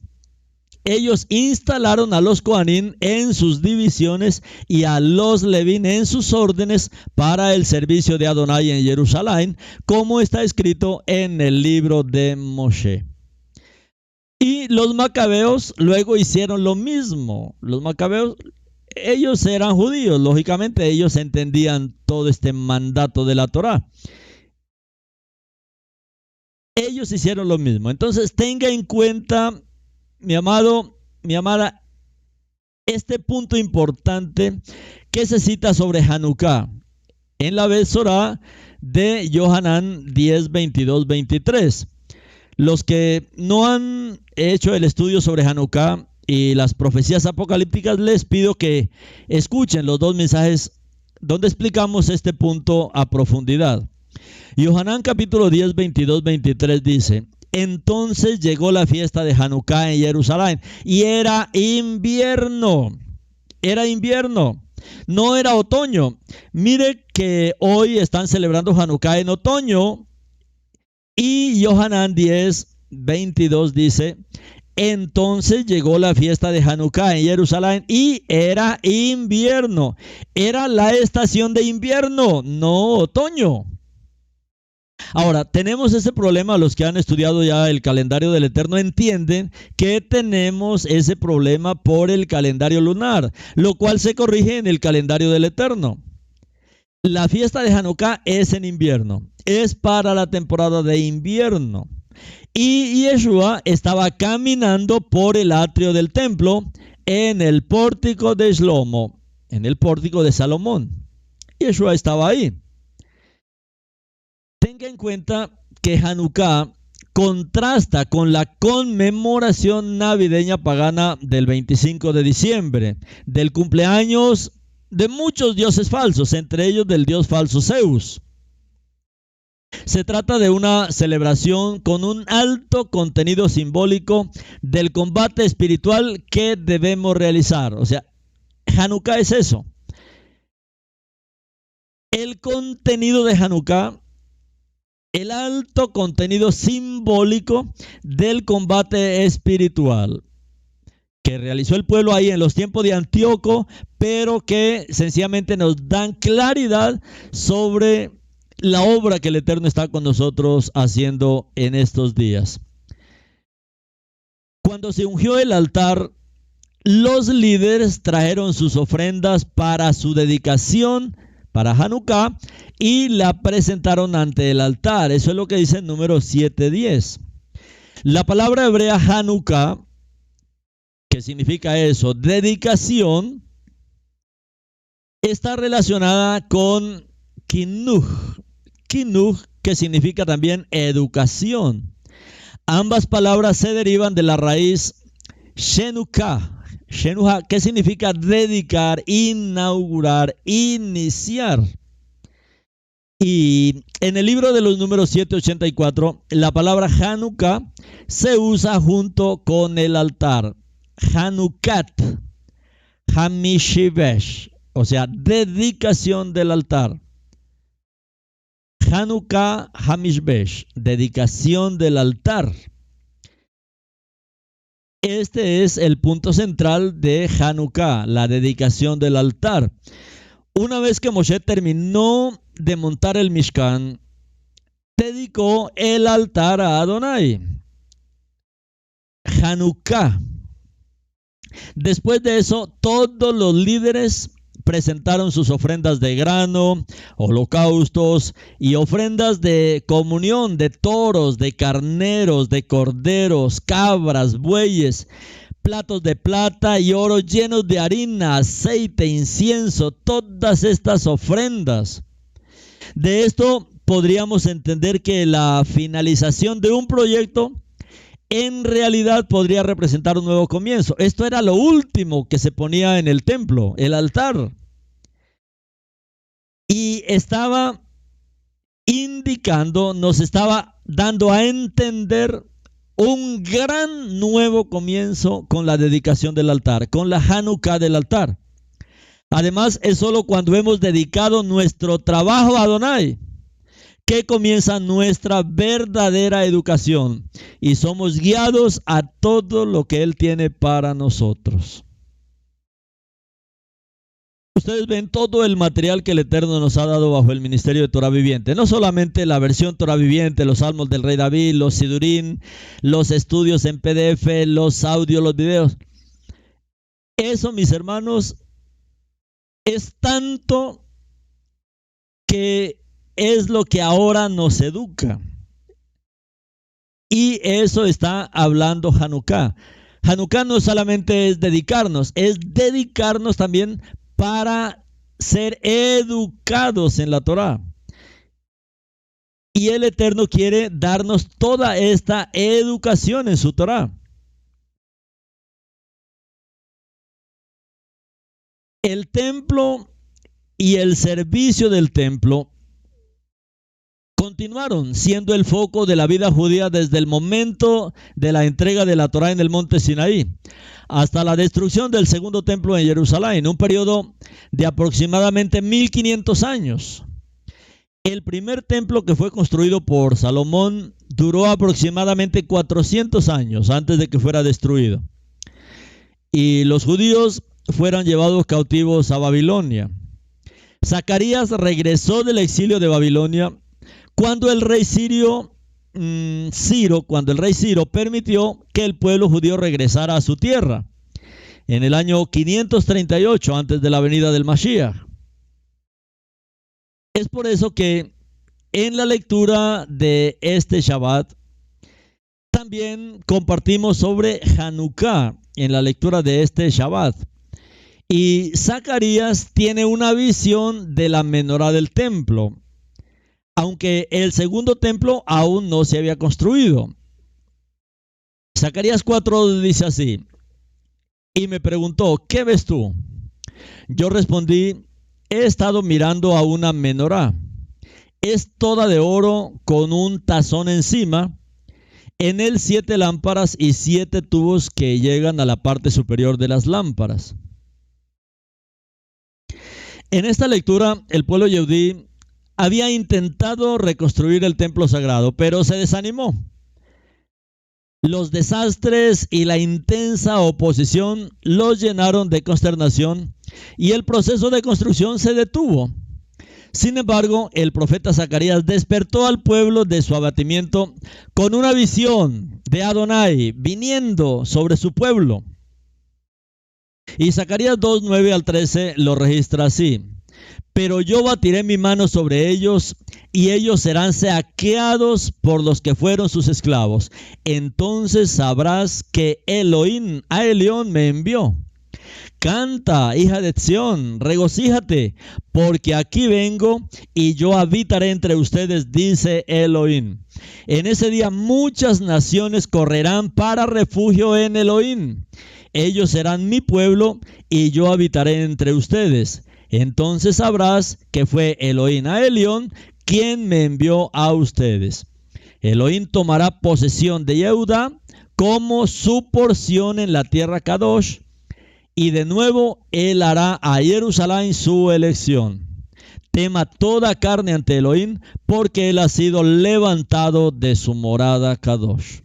ellos instalaron a los Coanín en sus divisiones y a los Levín en sus órdenes para el servicio de Adonai en Jerusalén, como está escrito en el libro de Moshe. Y los macabeos luego hicieron lo mismo. Los macabeos, ellos eran judíos, lógicamente ellos entendían todo este mandato de la Torá. Ellos hicieron lo mismo. Entonces tenga en cuenta, mi amado, mi amada, este punto importante que se cita sobre Hanukkah en la Besorá de Yohanan 10, 22, 23. Los que no han hecho el estudio sobre Hanukkah y las profecías apocalípticas, les pido que escuchen los dos mensajes donde explicamos este punto a profundidad. Yohanan capítulo 10, 22, 23 dice: entonces llegó la fiesta de Hanukkah en Jerusalén y era invierno, no era otoño. Mire que hoy están celebrando Hanukkah en otoño y Yohanan 10, 22 dice: entonces llegó la fiesta de Hanukkah en Jerusalén y era invierno, era la estación de invierno, no otoño. Ahora, tenemos ese problema, los que han estudiado ya el calendario del Eterno entienden que tenemos ese problema por el calendario lunar, lo cual se corrige en el calendario del Eterno. La fiesta de Hanukkah es en invierno, es para la temporada de invierno. Y Yeshua estaba caminando por el atrio del templo en el pórtico de Shlomo, en el pórtico de Salomón. Yeshua estaba ahí. Tenga en cuenta que Hanukkah contrasta con la conmemoración navideña pagana del 25 de diciembre, del cumpleaños de muchos dioses falsos, entre ellos del dios falso Zeus. Se trata de una celebración con un alto contenido simbólico del combate espiritual que debemos realizar. O sea, Hanukkah es eso. El contenido de Hanukkah, el alto contenido simbólico del combate espiritual que realizó el pueblo ahí en los tiempos de Antíoco, pero que sencillamente nos dan claridad sobre la obra que el Eterno está con nosotros haciendo en estos días. Cuando se ungió el altar, los líderes trajeron sus ofrendas para su dedicación para Hanukkah y la presentaron ante el altar. Eso es lo que dice en Números 7:10. La palabra hebrea Hanukkah, que significa eso, dedicación, está relacionada con Kinuj, que significa también educación. Ambas palabras se derivan de la raíz Shenuka, que significa dedicar, inaugurar, iniciar. Y en el libro de los Números 7:84, la palabra Hanukkah se usa junto con el altar. Hanukat, Hamishibesh, o sea, dedicación del altar. Hanukkah Hamishbesh, dedicación del altar. Este es el punto central de Hanukkah, la dedicación del altar. Una vez que Moshe terminó de montar el Mishkan, dedicó el altar a Adonai. Hanukkah. Después de eso, todos los líderes presentaron sus ofrendas de grano, holocaustos y ofrendas de comunión, de toros, de carneros, de corderos, cabras, bueyes, platos de plata y oro llenos de harina, aceite, incienso, todas estas ofrendas. De esto podríamos entender que la finalización de un proyecto en realidad podría representar un nuevo comienzo. Esto era lo último que se ponía en el templo, el altar. Y estaba indicando, nos estaba dando a entender un gran nuevo comienzo con la dedicación del altar, con la Hanukkah del altar. Además, es solo cuando hemos dedicado nuestro trabajo a Adonai que comienza nuestra verdadera educación y somos guiados a todo lo que Él tiene para nosotros. Ustedes ven todo el material que el Eterno nos ha dado bajo el ministerio de Torah Viviente. No solamente la versión Torah Viviente, los salmos del Rey David, los sidurín, los estudios en PDF, los audios, los videos. Eso, mis hermanos, es tanto que es lo que ahora nos educa. Y eso está hablando Hanukkah. Hanukkah no solamente es dedicarnos también para ser educados en la Torá. Y el Eterno quiere darnos toda esta educación en su Torá. El templo y el servicio del templo continuaron siendo el foco de la vida judía desde el momento de la entrega de la Torá en el monte Sinaí hasta la destrucción del segundo templo en Jerusalén, un periodo de aproximadamente 1500 años. El primer templo, que fue construido por Salomón, duró aproximadamente 400 años antes de que fuera destruido. Y los judíos fueron llevados cautivos a Babilonia. Zacarías regresó del exilio de Babilonia cuando el rey Ciro permitió que el pueblo judío regresara a su tierra, en el año 538 antes de la venida del Mashiach. Es por eso que en la lectura de este Shabbat también compartimos sobre Hanukkah en la lectura de este Shabbat. Y Zacarías tiene una visión de la menorá del templo, aunque el segundo templo aún no se había construido. Zacarías 4 dice así: y me preguntó, ¿qué ves tú? Yo respondí, he estado mirando a una menorá. Es toda de oro con un tazón encima, en él 7 lámparas y 7 tubos que llegan a la parte superior de las lámparas. En esta lectura, el pueblo yehudí había intentado reconstruir el templo sagrado, pero se desanimó. Los desastres y la intensa oposición los llenaron de consternación y el proceso de construcción se detuvo. Sin embargo, el profeta Zacarías despertó al pueblo de su abatimiento con una visión de Adonai viniendo sobre su pueblo. Y Zacarías 2, 9 al 13 lo registra así: pero yo batiré mi mano sobre ellos y ellos serán saqueados por los que fueron sus esclavos. Entonces sabrás que Elohim a Elión me envió. Canta, hija de Sión, regocíjate, porque aquí vengo y yo habitaré entre ustedes, dice Elohim. En ese día muchas naciones correrán para refugio en Elohim. Ellos serán mi pueblo y yo habitaré entre ustedes. Entonces sabrás que fue Elohim a Elión quien me envió a ustedes. Elohim tomará posesión de Yehuda como su porción en la tierra Kadosh, y de nuevo él hará a Jerusalén su elección. Tema toda carne ante Elohim, porque él ha sido levantado de su morada Kadosh.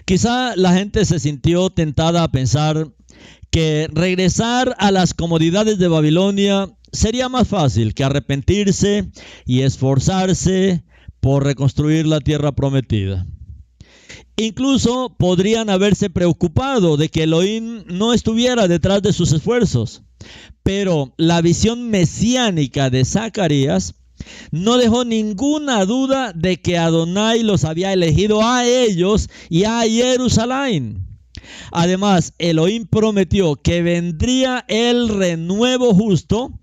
Quizá la gente se sintió tentada a pensar que regresar a las comodidades de Babilonia sería más fácil que arrepentirse y esforzarse por reconstruir la tierra prometida. Incluso podrían haberse preocupado de que Elohim no estuviera detrás de sus esfuerzos. Pero la visión mesiánica de Zacarías no dejó ninguna duda de que Adonai los había elegido a ellos y a Jerusalén. Además, Elohim prometió que vendría el renuevo justo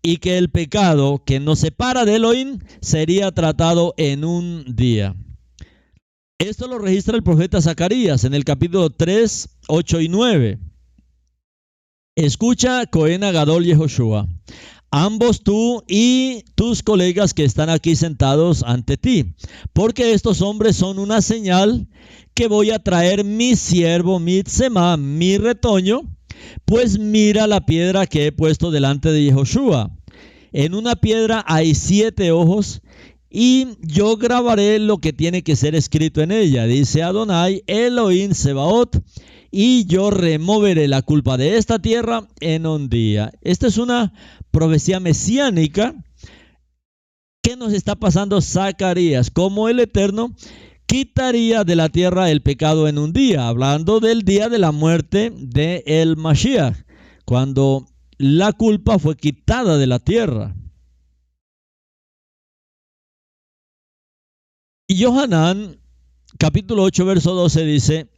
y que el pecado que nos separa de Elohim sería tratado en un día. Esto lo registra el profeta Zacarías en el capítulo 3, 8 y 9. Escucha, Cohen Agadol Yehoshua, ambos tú y tus colegas que están aquí sentados ante ti, porque estos hombres son una señal que voy a traer mi siervo Mitzema, mi retoño, pues mira la piedra que he puesto delante de Yehoshua. En una piedra hay 7 ojos, y yo grabaré lo que tiene que ser escrito en ella, dice Adonai, Elohim Sebaot, y yo removeré la culpa de esta tierra en un día. Esta es una profecía mesiánica que nos está pasando Zacarías, como el Eterno quitaría de la tierra el pecado en un día, hablando del día de la muerte de el Mashiach, cuando la culpa fue quitada de la tierra. Y Yohanan, capítulo 8, verso 12 dice: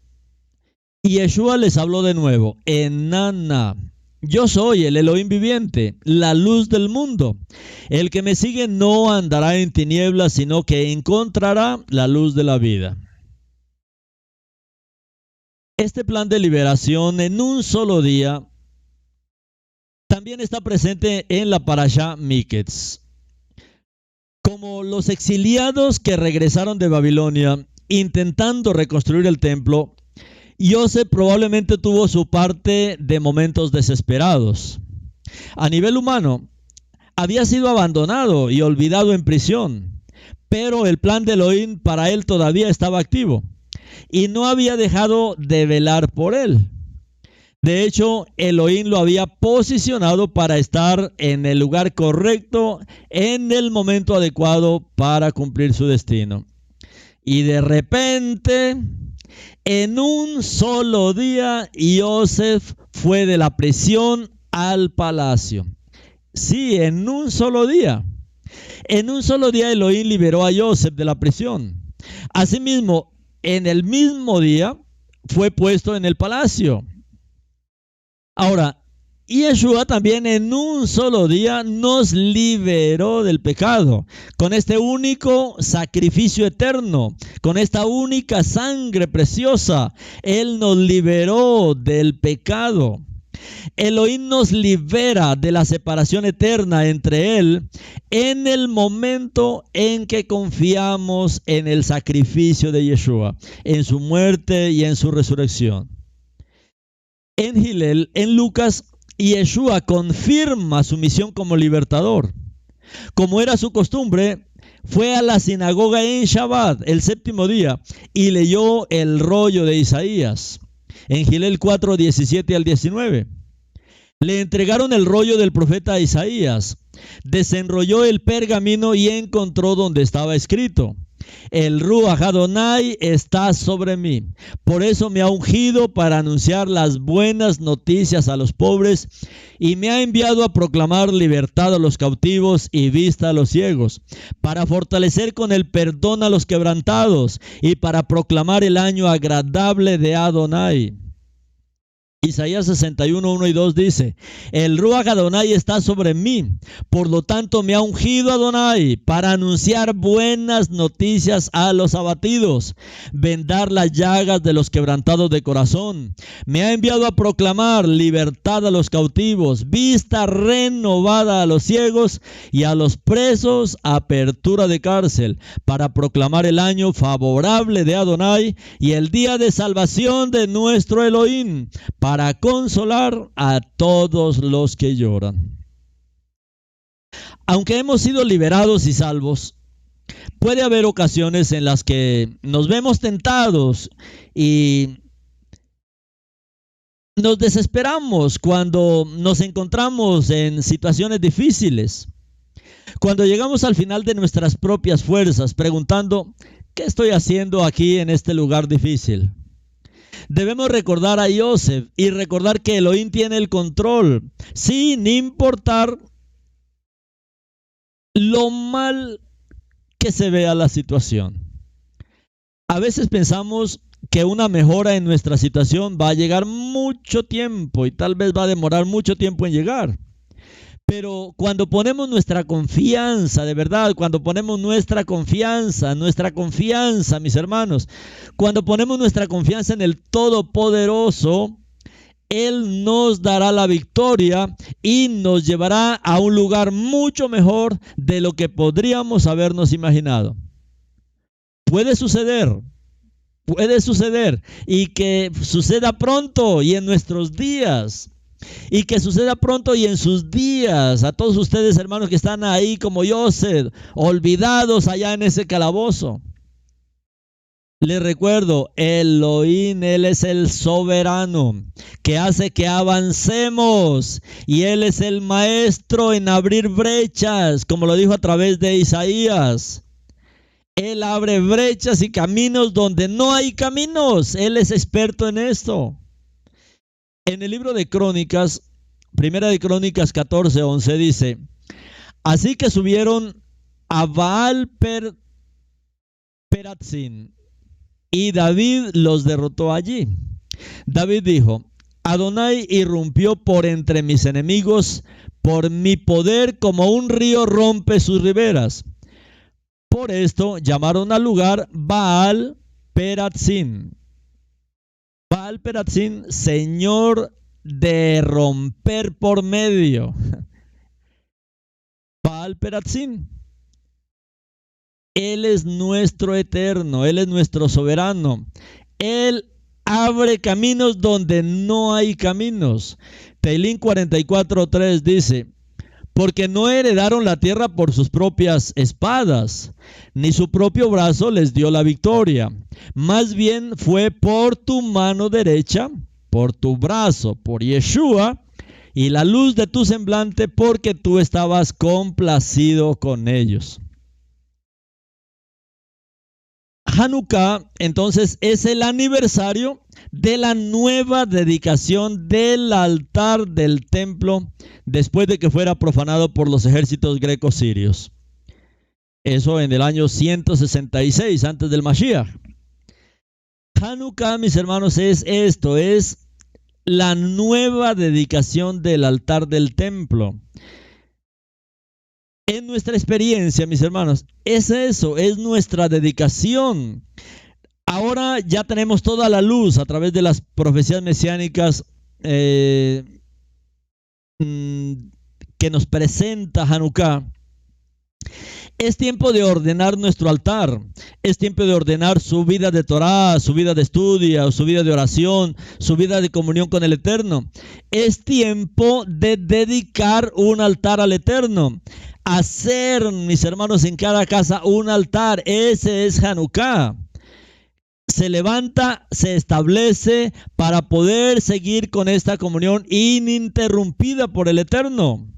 Y Yeshua les habló de nuevo: Enana, yo soy el Elohim viviente, la luz del mundo. El que me sigue no andará en tinieblas, sino que encontrará la luz de la vida. Este plan de liberación en un solo día también está presente en la parashá Miketz. Como los exiliados que regresaron de Babilonia intentando reconstruir el templo, Yosef probablemente tuvo su parte de momentos desesperados. A nivel humano, había sido abandonado y olvidado en prisión, pero el plan de Elohim para él todavía estaba activo y no había dejado de velar por él. De hecho, Elohim lo había posicionado para estar en el lugar correcto, en el momento adecuado para cumplir su destino. Y de repente, en un solo día, Yosef fue de la prisión al palacio. Sí, en un solo día. En un solo día Elohim liberó a Yosef de la prisión. Asimismo, en el mismo día fue puesto en el palacio. Ahora, Yeshua también en un solo día nos liberó del pecado, con este único sacrificio eterno, con esta única sangre preciosa. Él nos liberó del pecado. Elohim nos libera de la separación eterna entre Él en el momento en que confiamos en el sacrificio de Yeshua, en su muerte y en su resurrección. En Hillel, en Lucas, Yeshua confirma su misión como libertador. Como era su costumbre, fue a la sinagoga en Shabbat, el séptimo día, y leyó el rollo de Isaías. En Hillel 4, 17 al 19. Le entregaron el rollo del profeta Isaías. Desenrolló el pergamino y encontró donde estaba escrito: el Ruach Adonai está sobre mí. Por eso me ha ungido para anunciar las buenas noticias a los pobres y me ha enviado a proclamar libertad a los cautivos y vista a los ciegos, para fortalecer con el perdón a los quebrantados y para proclamar el año agradable de Adonai. Isaías 61, 1 y 2 dice: el Ruach Adonai está sobre mí, por lo tanto me ha ungido Adonai para anunciar buenas noticias a los abatidos, vendar las llagas de los quebrantados de corazón. Me ha enviado a proclamar libertad a los cautivos, vista renovada a los ciegos y a los presos apertura de cárcel, para proclamar el año favorable de Adonai y el día de salvación de nuestro Elohim, para consolar a todos los que lloran. Aunque hemos sido liberados y salvos, puede haber ocasiones en las que nos vemos tentados y nos desesperamos cuando nos encontramos en situaciones difíciles. Cuando llegamos al final de nuestras propias fuerzas, preguntando: ¿qué estoy haciendo aquí en este lugar difícil? Debemos recordar a Yosef y recordar que Elohim tiene el control, sin importar lo mal que se vea la situación. A veces pensamos que una mejora en nuestra situación va a llegar mucho tiempo y tal vez va a demorar mucho tiempo en llegar. Pero cuando ponemos nuestra confianza, de verdad, cuando ponemos nuestra confianza, mis hermanos, cuando ponemos nuestra confianza en el Todopoderoso, Él nos dará la victoria y nos llevará a un lugar mucho mejor de lo que podríamos habernos imaginado. Puede suceder y que suceda pronto y en nuestros días. Y que suceda pronto y en sus días. A todos ustedes, hermanos, que están ahí como Yosef, olvidados allá en ese calabozo. Les recuerdo, Elohim, Él es el soberano que hace que avancemos. Y Él es el maestro en abrir brechas, como lo dijo a través de Isaías. Él abre brechas y caminos donde no hay caminos. Él es experto en esto. En el libro de Crónicas, Primera de Crónicas 14:11 dice: así que subieron a Baal Peratzim y David los derrotó allí. David dijo: Adonai irrumpió por entre mis enemigos, por mi poder como un río rompe sus riberas. Por esto llamaron al lugar Baal Peratzim. Baal Peratzim, Señor de romper por medio. Baal Peratzim. Él es nuestro eterno, Él es nuestro soberano. Él abre caminos donde no hay caminos. Teilín 44:3 dice: porque no heredaron la tierra por sus propias espadas, ni su propio brazo les dio la victoria. Más bien fue por tu mano derecha, por tu brazo, por Yeshua, y la luz de tu semblante, porque tú estabas complacido con ellos. Hanukkah, entonces, es el aniversario de la nueva dedicación del altar del templo después de que fuera profanado por los ejércitos greco-sirios. Eso en el año 166 antes del Mashiach. Hanukkah, mis hermanos, es esto, es la nueva dedicación del altar del templo. En nuestra experiencia, mis hermanos, es eso, es nuestra dedicación. Ahora ya tenemos toda la luz a través de las profecías mesiánicas que nos presenta Hanukkah. Es tiempo de ordenar nuestro altar, es tiempo de ordenar su vida de Torah, su vida de estudio, su vida de oración, su vida de comunión con el Eterno. Es tiempo de dedicar un altar al Eterno. Hacer, mis hermanos, en cada casa un altar. Ese es Hanukkah. Se levanta, se establece para poder seguir con esta comunión ininterrumpida por el Eterno.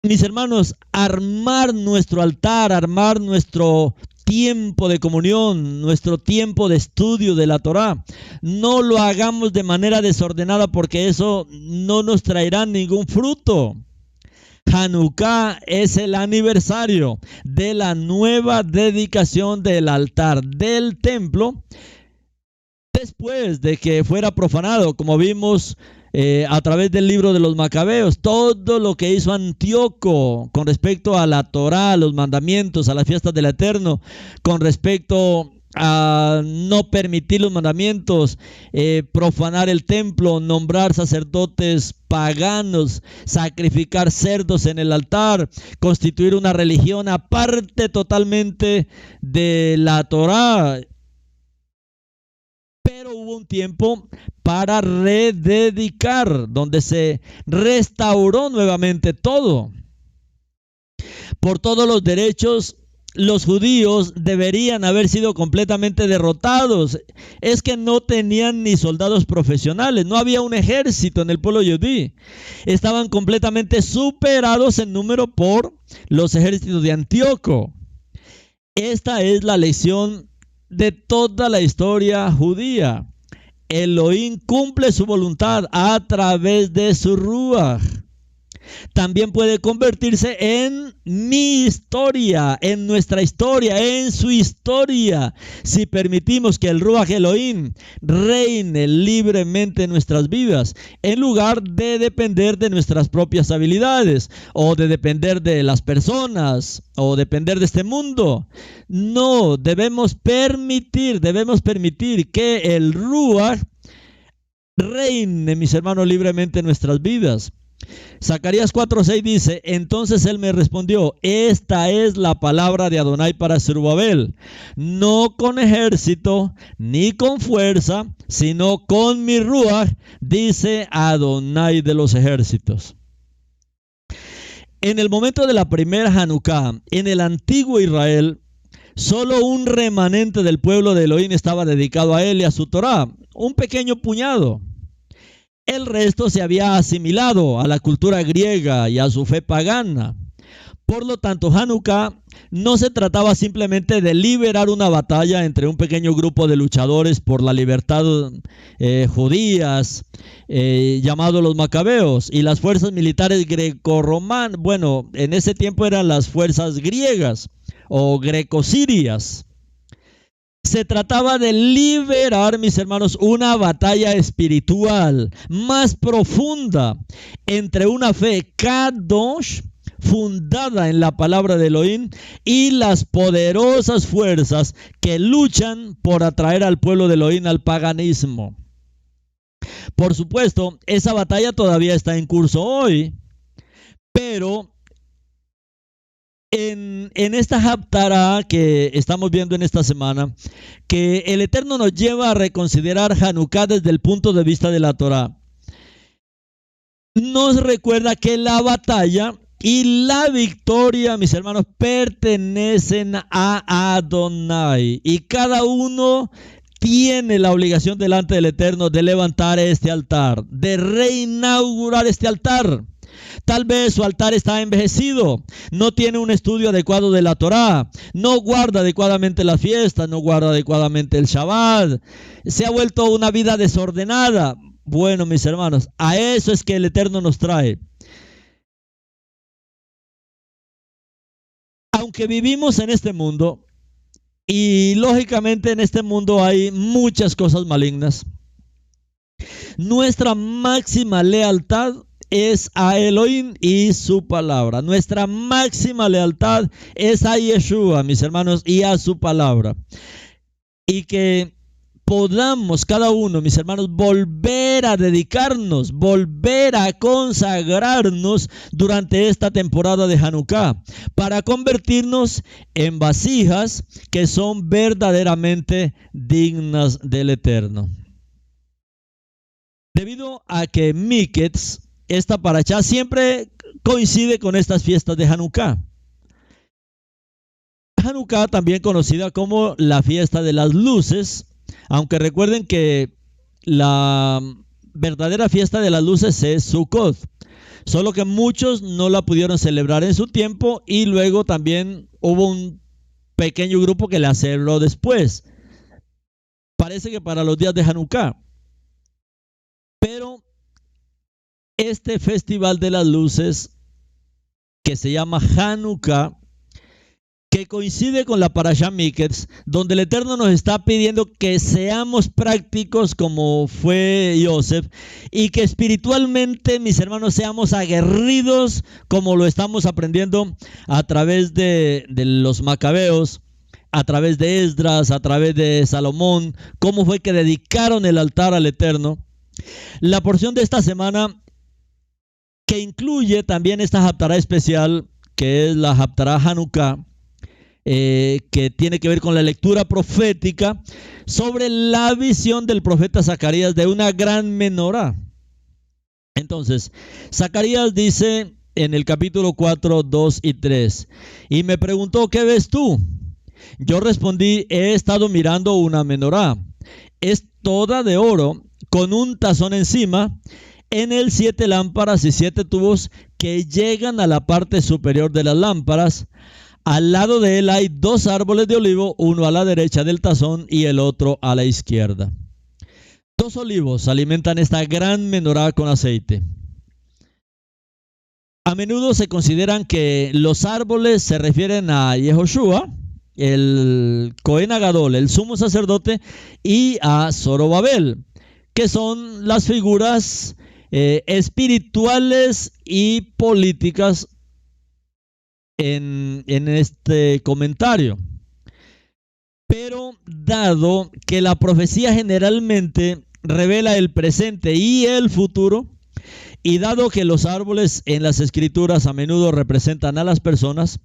Mis hermanos, armar nuestro altar, armar nuestro tiempo de comunión, nuestro tiempo de estudio de la Torah, no lo hagamos de manera desordenada, porque eso no nos traerá ningún fruto. Hanukkah es el aniversario de la nueva dedicación del altar del templo después de que fuera profanado, como vimos a través del libro de los Macabeos. Todo lo que hizo Antíoco con respecto a la Torah, a los mandamientos, a las fiestas del Eterno, con respecto a no permitir los mandamientos, profanar el templo, nombrar sacerdotes paganos, sacrificar cerdos en el altar, constituir una religión aparte totalmente de la Torah. Pero hubo un tiempo para rededicar, donde se restauró nuevamente todo. Por todos los derechos, los judíos deberían haber sido completamente derrotados. Es que no tenían ni soldados profesionales, no había un ejército en el pueblo judío. Estaban completamente superados en número por los ejércitos de Antíoco. Esta es la lección de toda la historia judía. Elohim cumple su voluntad a través de su Ruach. También puede convertirse en mi historia, en nuestra historia, en su historia, si permitimos que el Ruach Elohim reine libremente en nuestras vidas, en lugar de depender de nuestras propias habilidades, o de depender de las personas, o depender de este mundo. No, debemos permitir que el Ruach reine, mis hermanos, libremente en nuestras vidas. Zacarías 4:6 dice: entonces él me respondió: esta es la palabra de Adonai para Zerubabel, no con ejército ni con fuerza, sino con mi Ruach, dice Adonai de los ejércitos. En el momento de la primera Hanukkah, en el antiguo Israel, solo un remanente del pueblo de Elohim estaba dedicado a él y a su Torah, un pequeño puñado. El resto se había asimilado a la cultura griega y a su fe pagana. Por lo tanto, Hanukkah no se trataba simplemente de liberar una batalla entre un pequeño grupo de luchadores por la libertad judías, llamados los Macabeos, y las fuerzas militares greco-romanas. Bueno, en ese tiempo eran las fuerzas griegas o greco-sirias. Se trataba de liberar, mis hermanos, una batalla espiritual más profunda entre una fe kadosh, fundada en la palabra de Elohim, y las poderosas fuerzas que luchan por atraer al pueblo de Elohim al paganismo. Por supuesto, esa batalla todavía está en curso hoy, pero en esta Haftará que estamos viendo en esta semana, que el Eterno nos lleva a reconsiderar Hanukkah desde el punto de vista de la Torá, nos recuerda que la batalla y la victoria, mis hermanos, pertenecen a Adonai, y cada uno tiene la obligación delante del Eterno de levantar este altar, de reinaugurar este altar. Tal vez su altar está envejecido, no tiene un estudio adecuado de la Torá, no guarda adecuadamente las fiestas, no guarda adecuadamente el Shabbat, se ha vuelto una vida desordenada. Bueno, mis hermanos, a eso es que el Eterno nos trae. Aunque vivimos en este mundo, y lógicamente en este mundo hay muchas cosas malignas, nuestra máxima lealtad es a Elohim y su palabra. Nuestra máxima lealtad es a Yeshua, mis hermanos, y a su palabra. Y que podamos cada uno, mis hermanos, volver a dedicarnos, volver a consagrarnos durante esta temporada de Hanukkah, para convertirnos en vasijas que son verdaderamente dignas del Eterno. Debido a que Miketz, esta parashá, siempre coincide con estas fiestas de Hanukkah. Hanukkah, también conocida como la fiesta de las luces, aunque recuerden que la verdadera fiesta de las luces es Sukkot, solo que muchos no la pudieron celebrar en su tiempo, y luego también hubo un pequeño grupo que la celebró después. Parece que para los días de Hanukkah. Pero este festival de las luces, que se llama Hanukkah, que coincide con la parashá Miketz, donde el Eterno nos está pidiendo que seamos prácticos como fue Yosef, y que espiritualmente, mis hermanos, seamos aguerridos como lo estamos aprendiendo a través de los macabeos, a través de Esdras, a través de Salomón, cómo fue que dedicaron el altar al Eterno. La porción de esta semana, que incluye también esta Haftará especial, que es la Haftará Hanukkah, que tiene que ver con la lectura profética sobre la visión del profeta Zacarías de una gran menorá. Entonces, Zacarías dice en el capítulo 4, 2 y 3, y me preguntó, ¿qué ves tú? Yo respondí, he estado mirando una menorá, es toda de oro, con un tazón encima, en él 7 lámparas y 7 tubos que llegan a la parte superior de las lámparas. Al lado de él hay 2 árboles de olivo, uno a la derecha del tazón y el otro a la izquierda. 2 olivos alimentan esta gran menorá con aceite. A menudo se consideran que los árboles se refieren a Yehoshua, el Cohen Agadol, el sumo sacerdote, y a Zorobabel, que son las figuras espirituales y políticas en este comentario. Pero dado que la profecía generalmente revela el presente y el futuro, y dado que los árboles en las escrituras a menudo representan a las personas,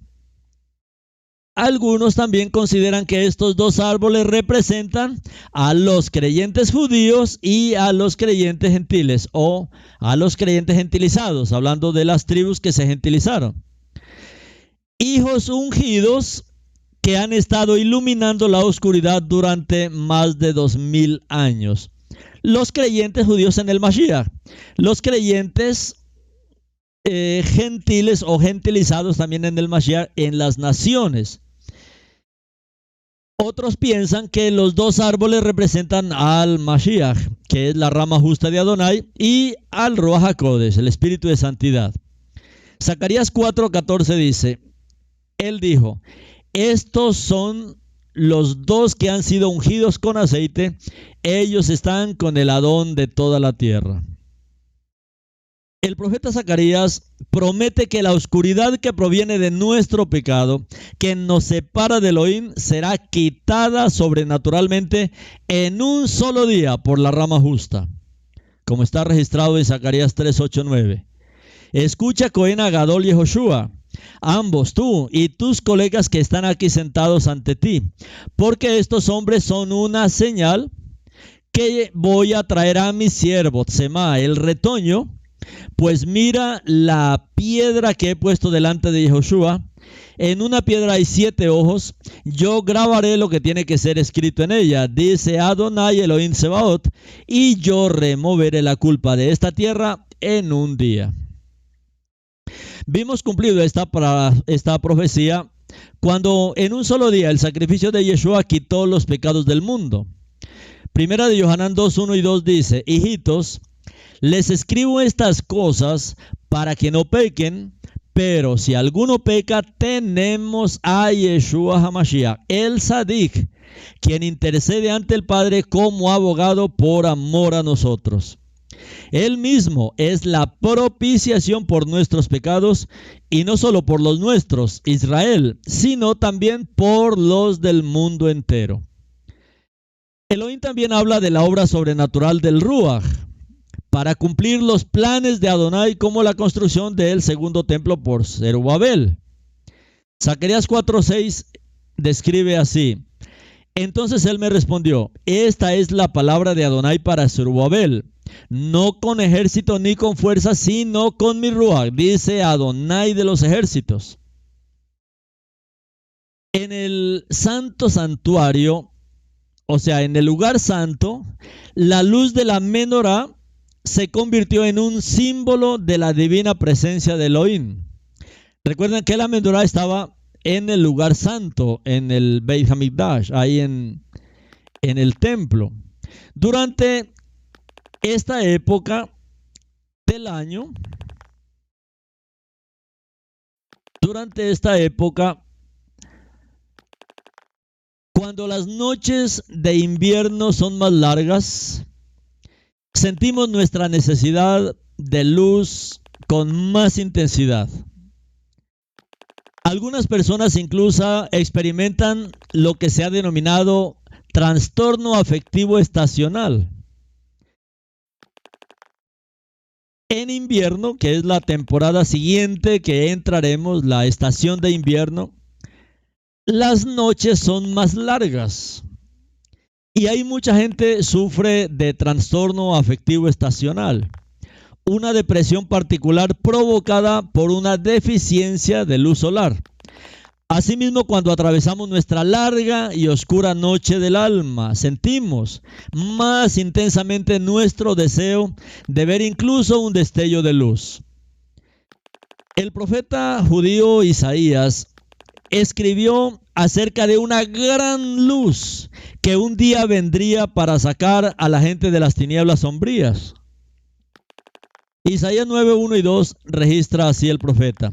algunos también consideran que estos 2 árboles representan a los creyentes judíos y a los creyentes gentiles, o a los creyentes gentilizados, hablando de las tribus que se gentilizaron. Hijos ungidos que han estado iluminando la oscuridad durante más de 2000 años. Los creyentes judíos en el Mashiach, los creyentes gentiles o gentilizados también en el Mashiach en las naciones. Otros piensan que los 2 árboles representan al Mashiach, que es la rama justa de Adonai, y al Ruach HaKodesh, el Espíritu de Santidad. Zacarías 4:14 dice, él dijo, estos son los dos que han sido ungidos con aceite, ellos están con el Adón de toda la tierra. El profeta Zacarías promete que la oscuridad que proviene de nuestro pecado, que nos separa de Elohim, será quitada sobrenaturalmente en un solo día por la rama justa, como está registrado en Zacarías 3, 8, 9. Escucha, Cohen Agadol y Joshua, ambos, tú y tus colegas que están aquí sentados ante ti, porque estos hombres son una señal que voy a traer a mi siervo Tsema, el retoño. Pues mira la piedra que he puesto delante de Joshua. En una piedra hay 7 ojos. Yo grabaré lo que tiene que ser escrito en ella, dice Adonai Elohim Sebaot, y yo removeré la culpa de esta tierra en un día. Vimos cumplido esta profecía cuando en un solo día el sacrificio de Yeshua quitó los pecados del mundo. Primera de Yohanan 2, 1 y 2 dice: hijitos, les escribo estas cosas para que no pequen, pero si alguno peca, tenemos a Yeshua HaMashiach, el Sadik, quien intercede ante el Padre como abogado por amor a nosotros. Él mismo es la propiciación por nuestros pecados, y no solo por los nuestros, Israel, sino también por los del mundo entero. Elohim también habla de la obra sobrenatural del Ruach, para cumplir los planes de Adonai, como la construcción del segundo templo por Zerubabel. Zacarías 4:6 describe así: entonces él me respondió, esta es la palabra de Adonai para Zerubabel, no con ejército ni con fuerza, sino con mi Ruach, dice Adonai de los ejércitos. En el santo santuario, o sea, en el lugar santo, la luz de la menorá se convirtió en un símbolo de la divina presencia de Elohim. Recuerden que la menorá estaba en el lugar santo, en el Beit HaMikdash, ahí en el templo. Durante esta época del año, cuando las noches de invierno son más largas, sentimos nuestra necesidad de luz con más intensidad. Algunas personas incluso experimentan lo que se ha denominado trastorno afectivo estacional. En invierno, que es la temporada siguiente que entraremos, la estación de invierno, las noches son más largas. Y hay mucha gente que sufre de trastorno afectivo estacional, una depresión particular provocada por una deficiencia de luz solar. Asimismo, cuando atravesamos nuestra larga y oscura noche del alma, sentimos más intensamente nuestro deseo de ver incluso un destello de luz. El profeta judío Isaías escribió acerca de una gran luz que un día vendría para sacar a la gente de las tinieblas sombrías. Isaías 9, 1 y 2 registra así el profeta: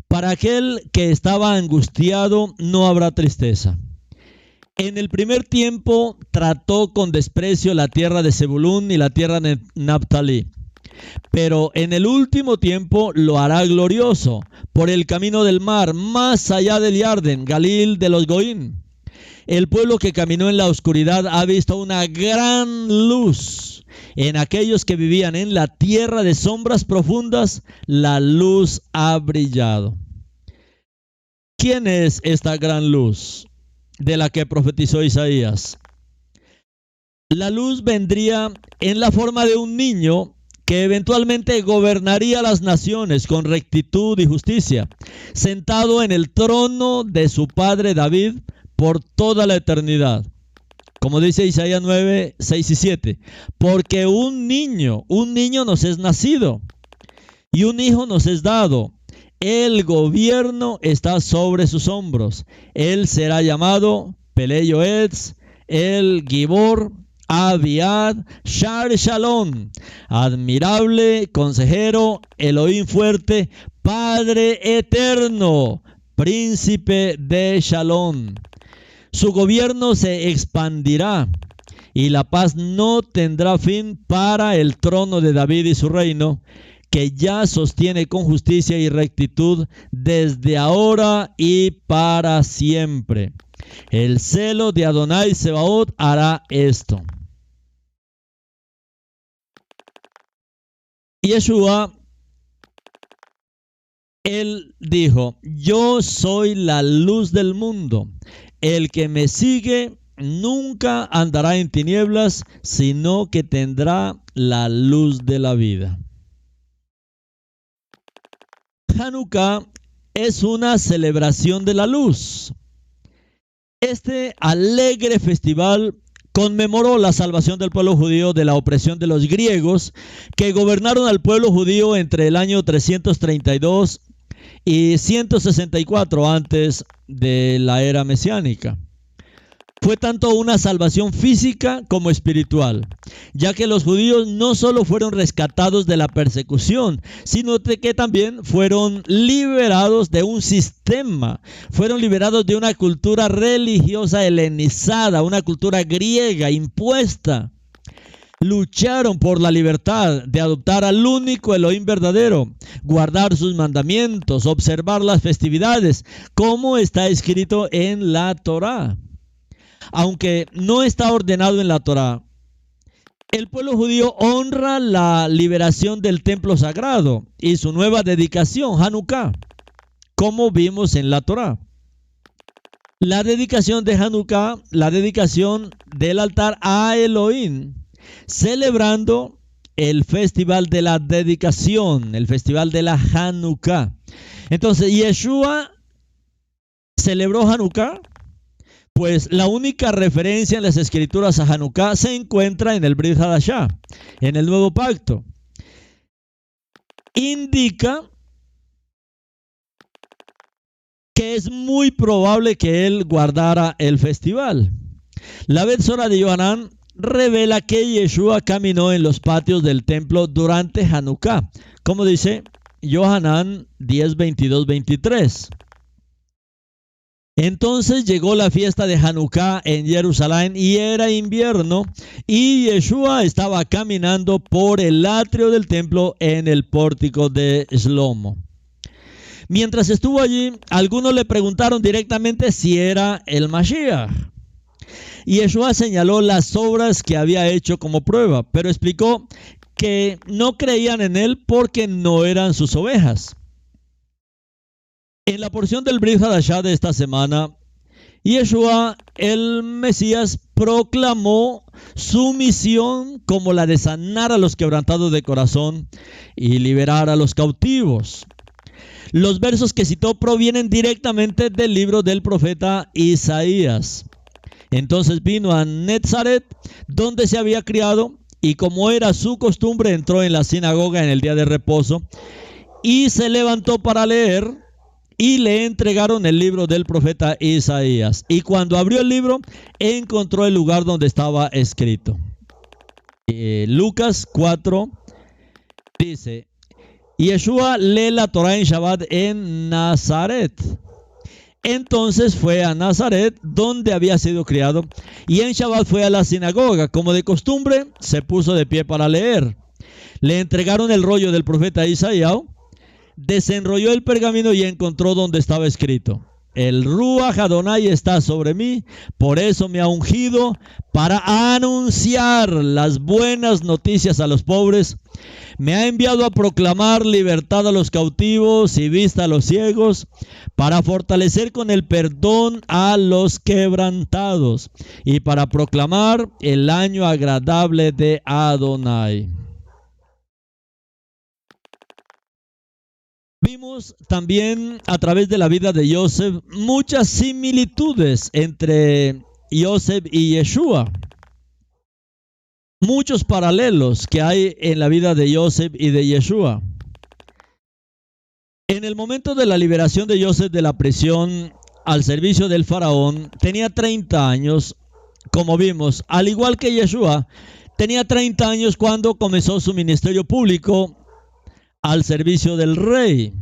para aquel que estaba angustiado no habrá tristeza. En el primer tiempo trató con desprecio la tierra de Zebulún y la tierra de Naptalí, pero en el último tiempo lo hará glorioso por el camino del mar, más allá del Yarden, Galil de los Goín. El pueblo que caminó en la oscuridad ha visto una gran luz. En aquellos que vivían en la tierra de sombras profundas, la luz ha brillado. ¿Quién es esta gran luz de la que profetizó Isaías? La luz vendría en la forma de un niño que eventualmente gobernaría las naciones con rectitud y justicia, sentado en el trono de su padre David por toda la eternidad. Como dice Isaías 9, 6 y 7, porque un niño nos es nacido y un hijo nos es dado. El gobierno está sobre sus hombros. Él será llamado Peleyoetz, el Gibor, Abiad, Shar Shalom, admirable, consejero, Elohim fuerte, Padre eterno, príncipe de Shalom. Su gobierno se expandirá y la paz no tendrá fin para el trono de David y su reino, que ya sostiene con justicia y rectitud desde ahora y para siempre. El celo de Adonai Sebaot hará esto. Yeshua, él dijo: yo soy la luz del mundo. El que me sigue nunca andará en tinieblas, sino que tendrá la luz de la vida. Hanukkah es una celebración de la luz. Este alegre festival conmemoró la salvación del pueblo judío de la opresión de los griegos, que gobernaron al pueblo judío entre el año 332 y 164 antes de la era mesiánica. Fue tanto una salvación física como espiritual, ya que los judíos no solo fueron rescatados de la persecución, sino que también fueron liberados de un sistema, fueron liberados de una cultura religiosa helenizada, una cultura griega impuesta. Lucharon por la libertad de adoptar al único Elohim verdadero, guardar sus mandamientos, observar las festividades, como está escrito en la Torá. Aunque no está ordenado en la Torá, el pueblo judío honra la liberación del templo sagrado y su nueva dedicación, Hanukkah, como vimos en la Torá. La dedicación de Hanukkah, la dedicación del altar a Elohim, celebrando el festival de la dedicación, el festival de la Hanukkah. Entonces, Yeshua celebró Hanukkah. Pues la única referencia en las escrituras a Hanukkah se encuentra en el Brit Hadashah, en el Nuevo Pacto. Indica que es muy probable que él guardara el festival. La Betzora de Yohanan revela que Yeshua caminó en los patios del templo durante Hanukkah, como dice Yohanan 10, 22, 23. Entonces llegó la fiesta de Hanukkah en Jerusalén y era invierno, y Yeshua estaba caminando por el atrio del templo en el pórtico de Shlomo. Mientras estuvo allí, algunos le preguntaron directamente si era el Mashiach. Y Yeshua señaló las obras que había hecho como prueba, pero explicó que no creían en él porque no eran sus ovejas. En la porción del Brit Hadashah de esta semana, Yeshua, el Mesías, proclamó su misión como la de sanar a los quebrantados de corazón y liberar a los cautivos. Los versos que citó provienen directamente del libro del profeta Isaías. Entonces vino a Netzaret, donde se había criado, y como era su costumbre, entró en la sinagoga en el día de reposo y se levantó para leer. Y le entregaron el libro del profeta Isaías. Y cuando abrió el libro, encontró el lugar donde estaba escrito. Lucas 4 dice: Yeshua lee la Torá en Shabbat en Nazaret. Entonces fue a Nazaret, donde había sido criado, y en Shabbat fue a la sinagoga. Como de costumbre, se puso de pie para leer. Le entregaron el rollo del profeta Isaías. Desenrolló el pergamino y encontró donde estaba escrito: el Ruach Adonai está sobre mí, por eso me ha ungido para anunciar las buenas noticias a los pobres. Me ha enviado a proclamar libertad a los cautivos y vista a los ciegos, para fortalecer con el perdón a los quebrantados y para proclamar el año agradable de Adonai. Vimos también a través de la vida de Yosef muchas similitudes entre Yosef y Yeshua. Muchos paralelos que hay en la vida de Yosef y de Yeshua. En el momento de la liberación de Yosef de la prisión al servicio del faraón, tenía 30 años, como vimos, al igual que Yeshua, tenía 30 años cuando comenzó su ministerio público al servicio del rey.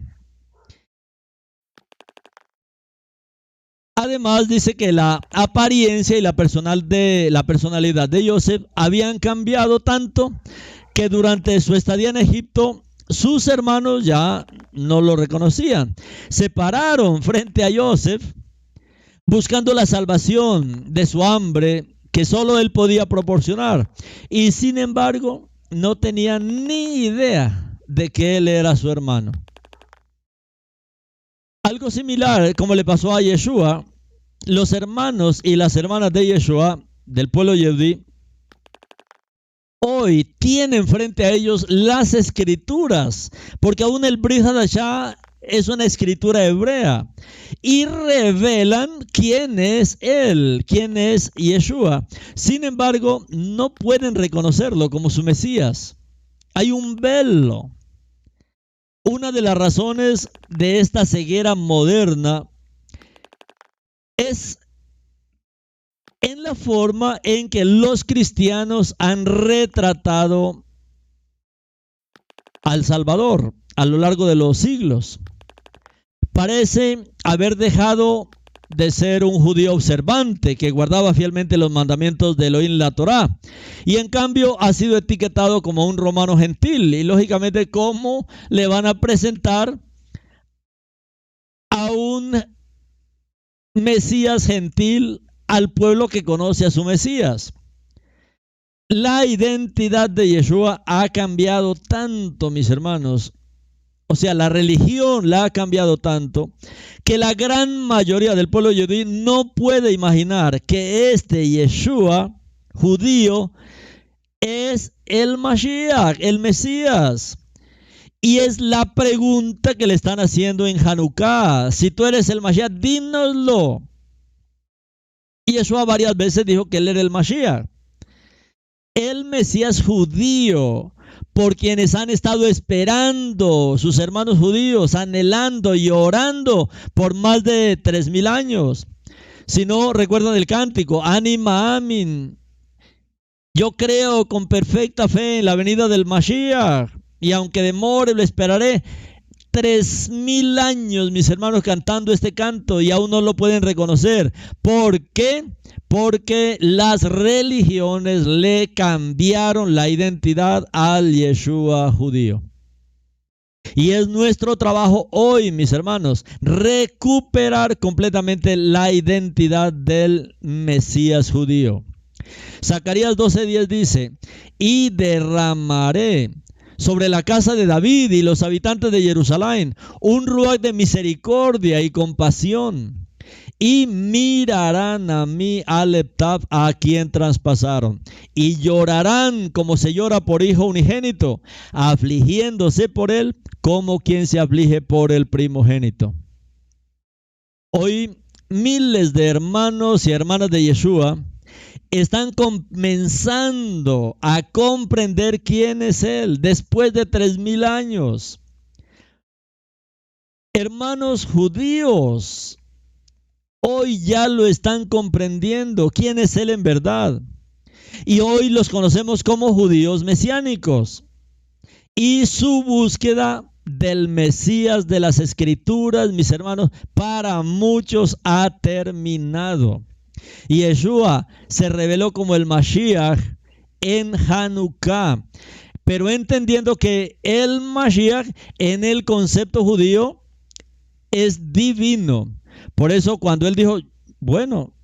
Además, dice que la apariencia y la personalidad de Joseph habían cambiado tanto que durante su estadía en Egipto, sus hermanos ya no lo reconocían. Se pararon frente a Joseph buscando la salvación de su hambre que solo él podía proporcionar. Y sin embargo, no tenían ni idea de que él era su hermano. Algo similar como le pasó a Yeshua, los hermanos y las hermanas de Yeshua, del pueblo Yehudí, hoy tienen frente a ellos las escrituras, porque aún el Brit Hadashah es una escritura hebrea, y revelan quién es él, quién es Yeshua. Sin embargo, no pueden reconocerlo como su Mesías. Hay un velo. Una de las razones de esta ceguera moderna es en la forma en que los cristianos han retratado al Salvador a lo largo de los siglos. Parece haber dejado de ser un judío observante que guardaba fielmente los mandamientos de Elohim, la Torá, y en cambio ha sido etiquetado como un romano gentil. Y lógicamente, ¿cómo le van a presentar a un Mesías gentil al pueblo que conoce a su Mesías? La identidad de Yeshua ha cambiado tanto, mis hermanos. O sea, la religión la ha cambiado tanto que la gran mayoría del pueblo judío no puede imaginar que este Yeshua judío es el Mashiach, el Mesías. Y es la pregunta que le están haciendo en Hanukkah. Si tú eres el Mashiach, dínoslo. Y Yeshua varias veces dijo que él era el Mashiach, el Mesías judío, por quienes han estado esperando sus hermanos judíos, anhelando y orando por más de 3000 años. Si no recuerdan el cántico, Anima Amin, yo creo con perfecta fe en la venida del Mashiach, y aunque demore, lo esperaré. 3000 años, mis hermanos, cantando este canto y aún no lo pueden reconocer. ¿Por qué? Porque las religiones le cambiaron la identidad al Yeshua judío. Y es nuestro trabajo hoy, mis hermanos, recuperar completamente la identidad del Mesías judío. Zacarías 12:10 dice: y derramaré sobre la casa de David y los habitantes de Jerusalén un ruach de misericordia y compasión, y mirarán a mí Aleptab, a quien traspasaron, y llorarán como se llora por hijo unigénito, afligiéndose por él como quien se aflige por el primogénito. Hoy miles de hermanos y hermanas de Yeshua están comenzando a comprender quién es él después de 3000 años. Hermanos judíos, hoy ya lo están comprendiendo quién es él en verdad. Y hoy los conocemos como judíos mesiánicos. Y su búsqueda del Mesías de las Escrituras, mis hermanos, para muchos ha terminado. Y Yeshua se reveló como el Mashiach en Hanukkah, pero entendiendo que el Mashiach en el concepto judío es divino. Por eso cuando él dijo, bueno,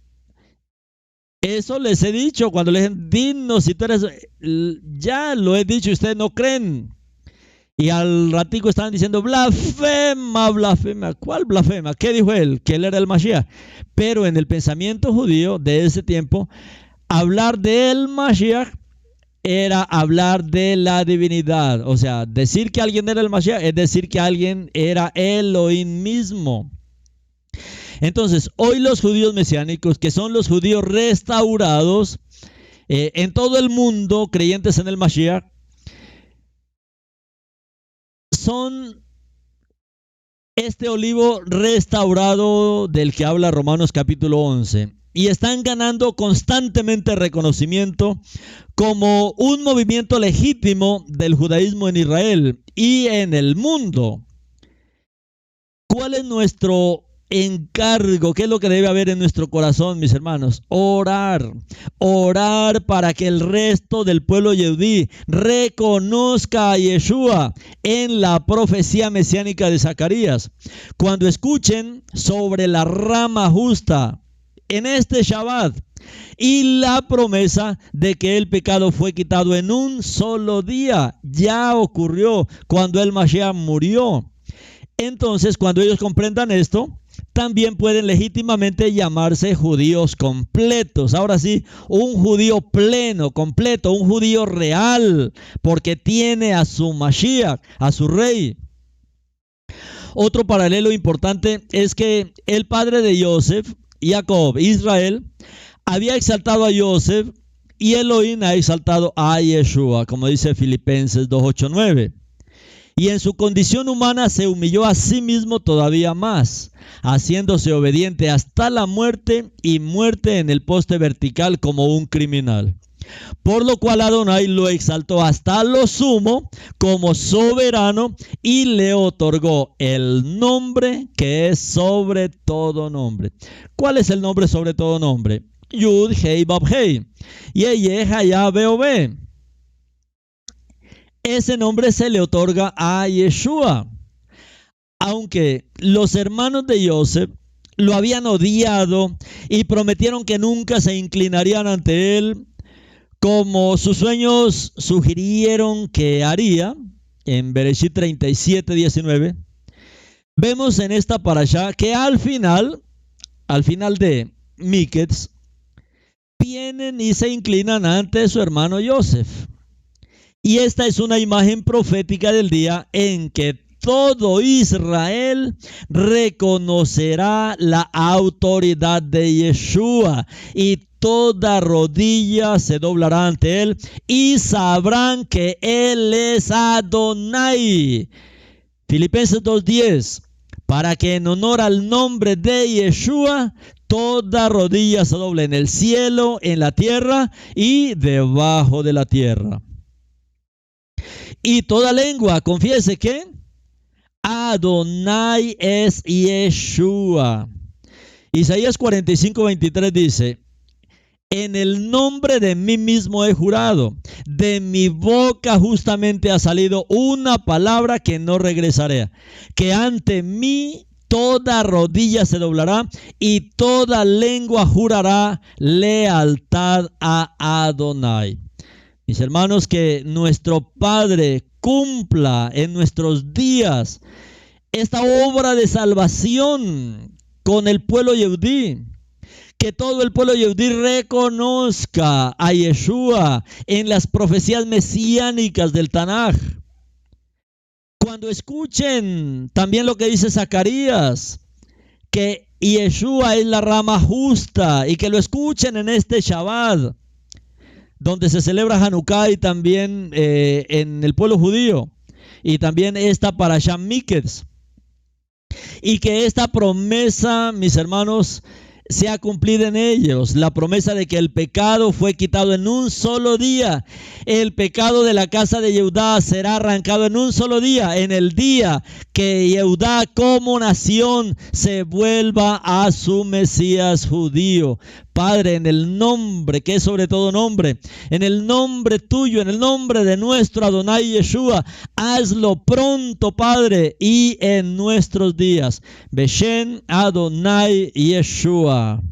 eso les he dicho, cuando les dije, dinos si tú eres, ya lo he dicho y ustedes no creen. Y al ratico estaban diciendo, blasfema, blasfema. ¿Cuál blasfema? ¿Qué dijo él? Que él era el Mashiach. Pero en el pensamiento judío de ese tiempo, hablar del Mashiach era hablar de la divinidad. O sea, decir que alguien era el Mashiach es decir que alguien era Elohim mismo. Entonces, hoy los judíos mesiánicos, que son los judíos restaurados en todo el mundo, creyentes en el Mashiach, son este olivo restaurado del que habla Romanos capítulo 11, y están ganando constantemente reconocimiento como un movimiento legítimo del judaísmo en Israel y en el mundo. ¿Cuál es nuestro encargo. ¿Qué es lo que debe haber en nuestro corazón, mis hermanos? Orar. Orar para que el resto del pueblo yehudí reconozca a Yeshua en la profecía mesiánica de Zacarías. Cuando escuchen sobre la rama justa en este Shabbat y la promesa de que el pecado fue quitado en un solo día, ya ocurrió cuando el Mashiach murió. Entonces, cuando ellos comprendan esto, también pueden legítimamente llamarse judíos completos. Ahora sí, un judío pleno, completo, un judío real, porque tiene a su Mashiach, a su rey. Otro paralelo importante es que el padre de Yosef, Jacob, Israel, había exaltado a Yosef y Elohim ha exaltado a Yeshua, como dice Filipenses 2:8-9. Y en su condición humana se humilló a sí mismo todavía más, haciéndose obediente hasta la muerte y muerte en el poste vertical como un criminal. Por lo cual Adonai lo exaltó hasta lo sumo como soberano y le otorgó el nombre que es sobre todo nombre. ¿Cuál es el nombre sobre todo nombre? Yud, Hei, Bab, Hei. Yeye, Hayá, Beobe. Ese nombre se le otorga a Yeshua. Aunque los hermanos de Yosef lo habían odiado y prometieron que nunca se inclinarían ante él, como sus sueños sugirieron que haría, en Bereshit 37:19, vemos en esta parashá que al final de Miketz, vienen y se inclinan ante su hermano Yosef. Y esta es una imagen profética del día en que todo Israel reconocerá la autoridad de Yeshua y toda rodilla se doblará ante él y sabrán que él es Adonai. Filipenses 2:10, para que en honor al nombre de Yeshua toda rodilla se doble en el cielo, en la tierra y debajo de la tierra. Y toda lengua confiese que Adonai es Yeshua. Isaías 45:23 dice: en el nombre de mí mismo he jurado, de mi boca justamente ha salido una palabra que no regresaré, que ante mí toda rodilla se doblará y toda lengua jurará lealtad a Adonai. Mis hermanos, que nuestro Padre cumpla en nuestros días esta obra de salvación con el pueblo yehudí. Que todo el pueblo yehudí reconozca a Yeshua en las profecías mesiánicas del Tanaj. Cuando escuchen también lo que dice Zacarías, que Yeshua es la rama justa, y que lo escuchen en este Shabbat, donde se celebra Hanukkah, y también en el pueblo judío, y también esta parashá Miketz, y que esta promesa, mis hermanos, sea cumplida en ellos, la promesa de que el pecado fue quitado en un solo día. El pecado de la casa de Yehudá será arrancado en un solo día, en el día que Yehudá como nación se vuelva a su Mesías judío. Padre, en el nombre que es sobre todo nombre, en el nombre tuyo, en el nombre de nuestro Adonai Yeshua, hazlo pronto, Padre, y en nuestros días. Beshem Adonai Yeshua.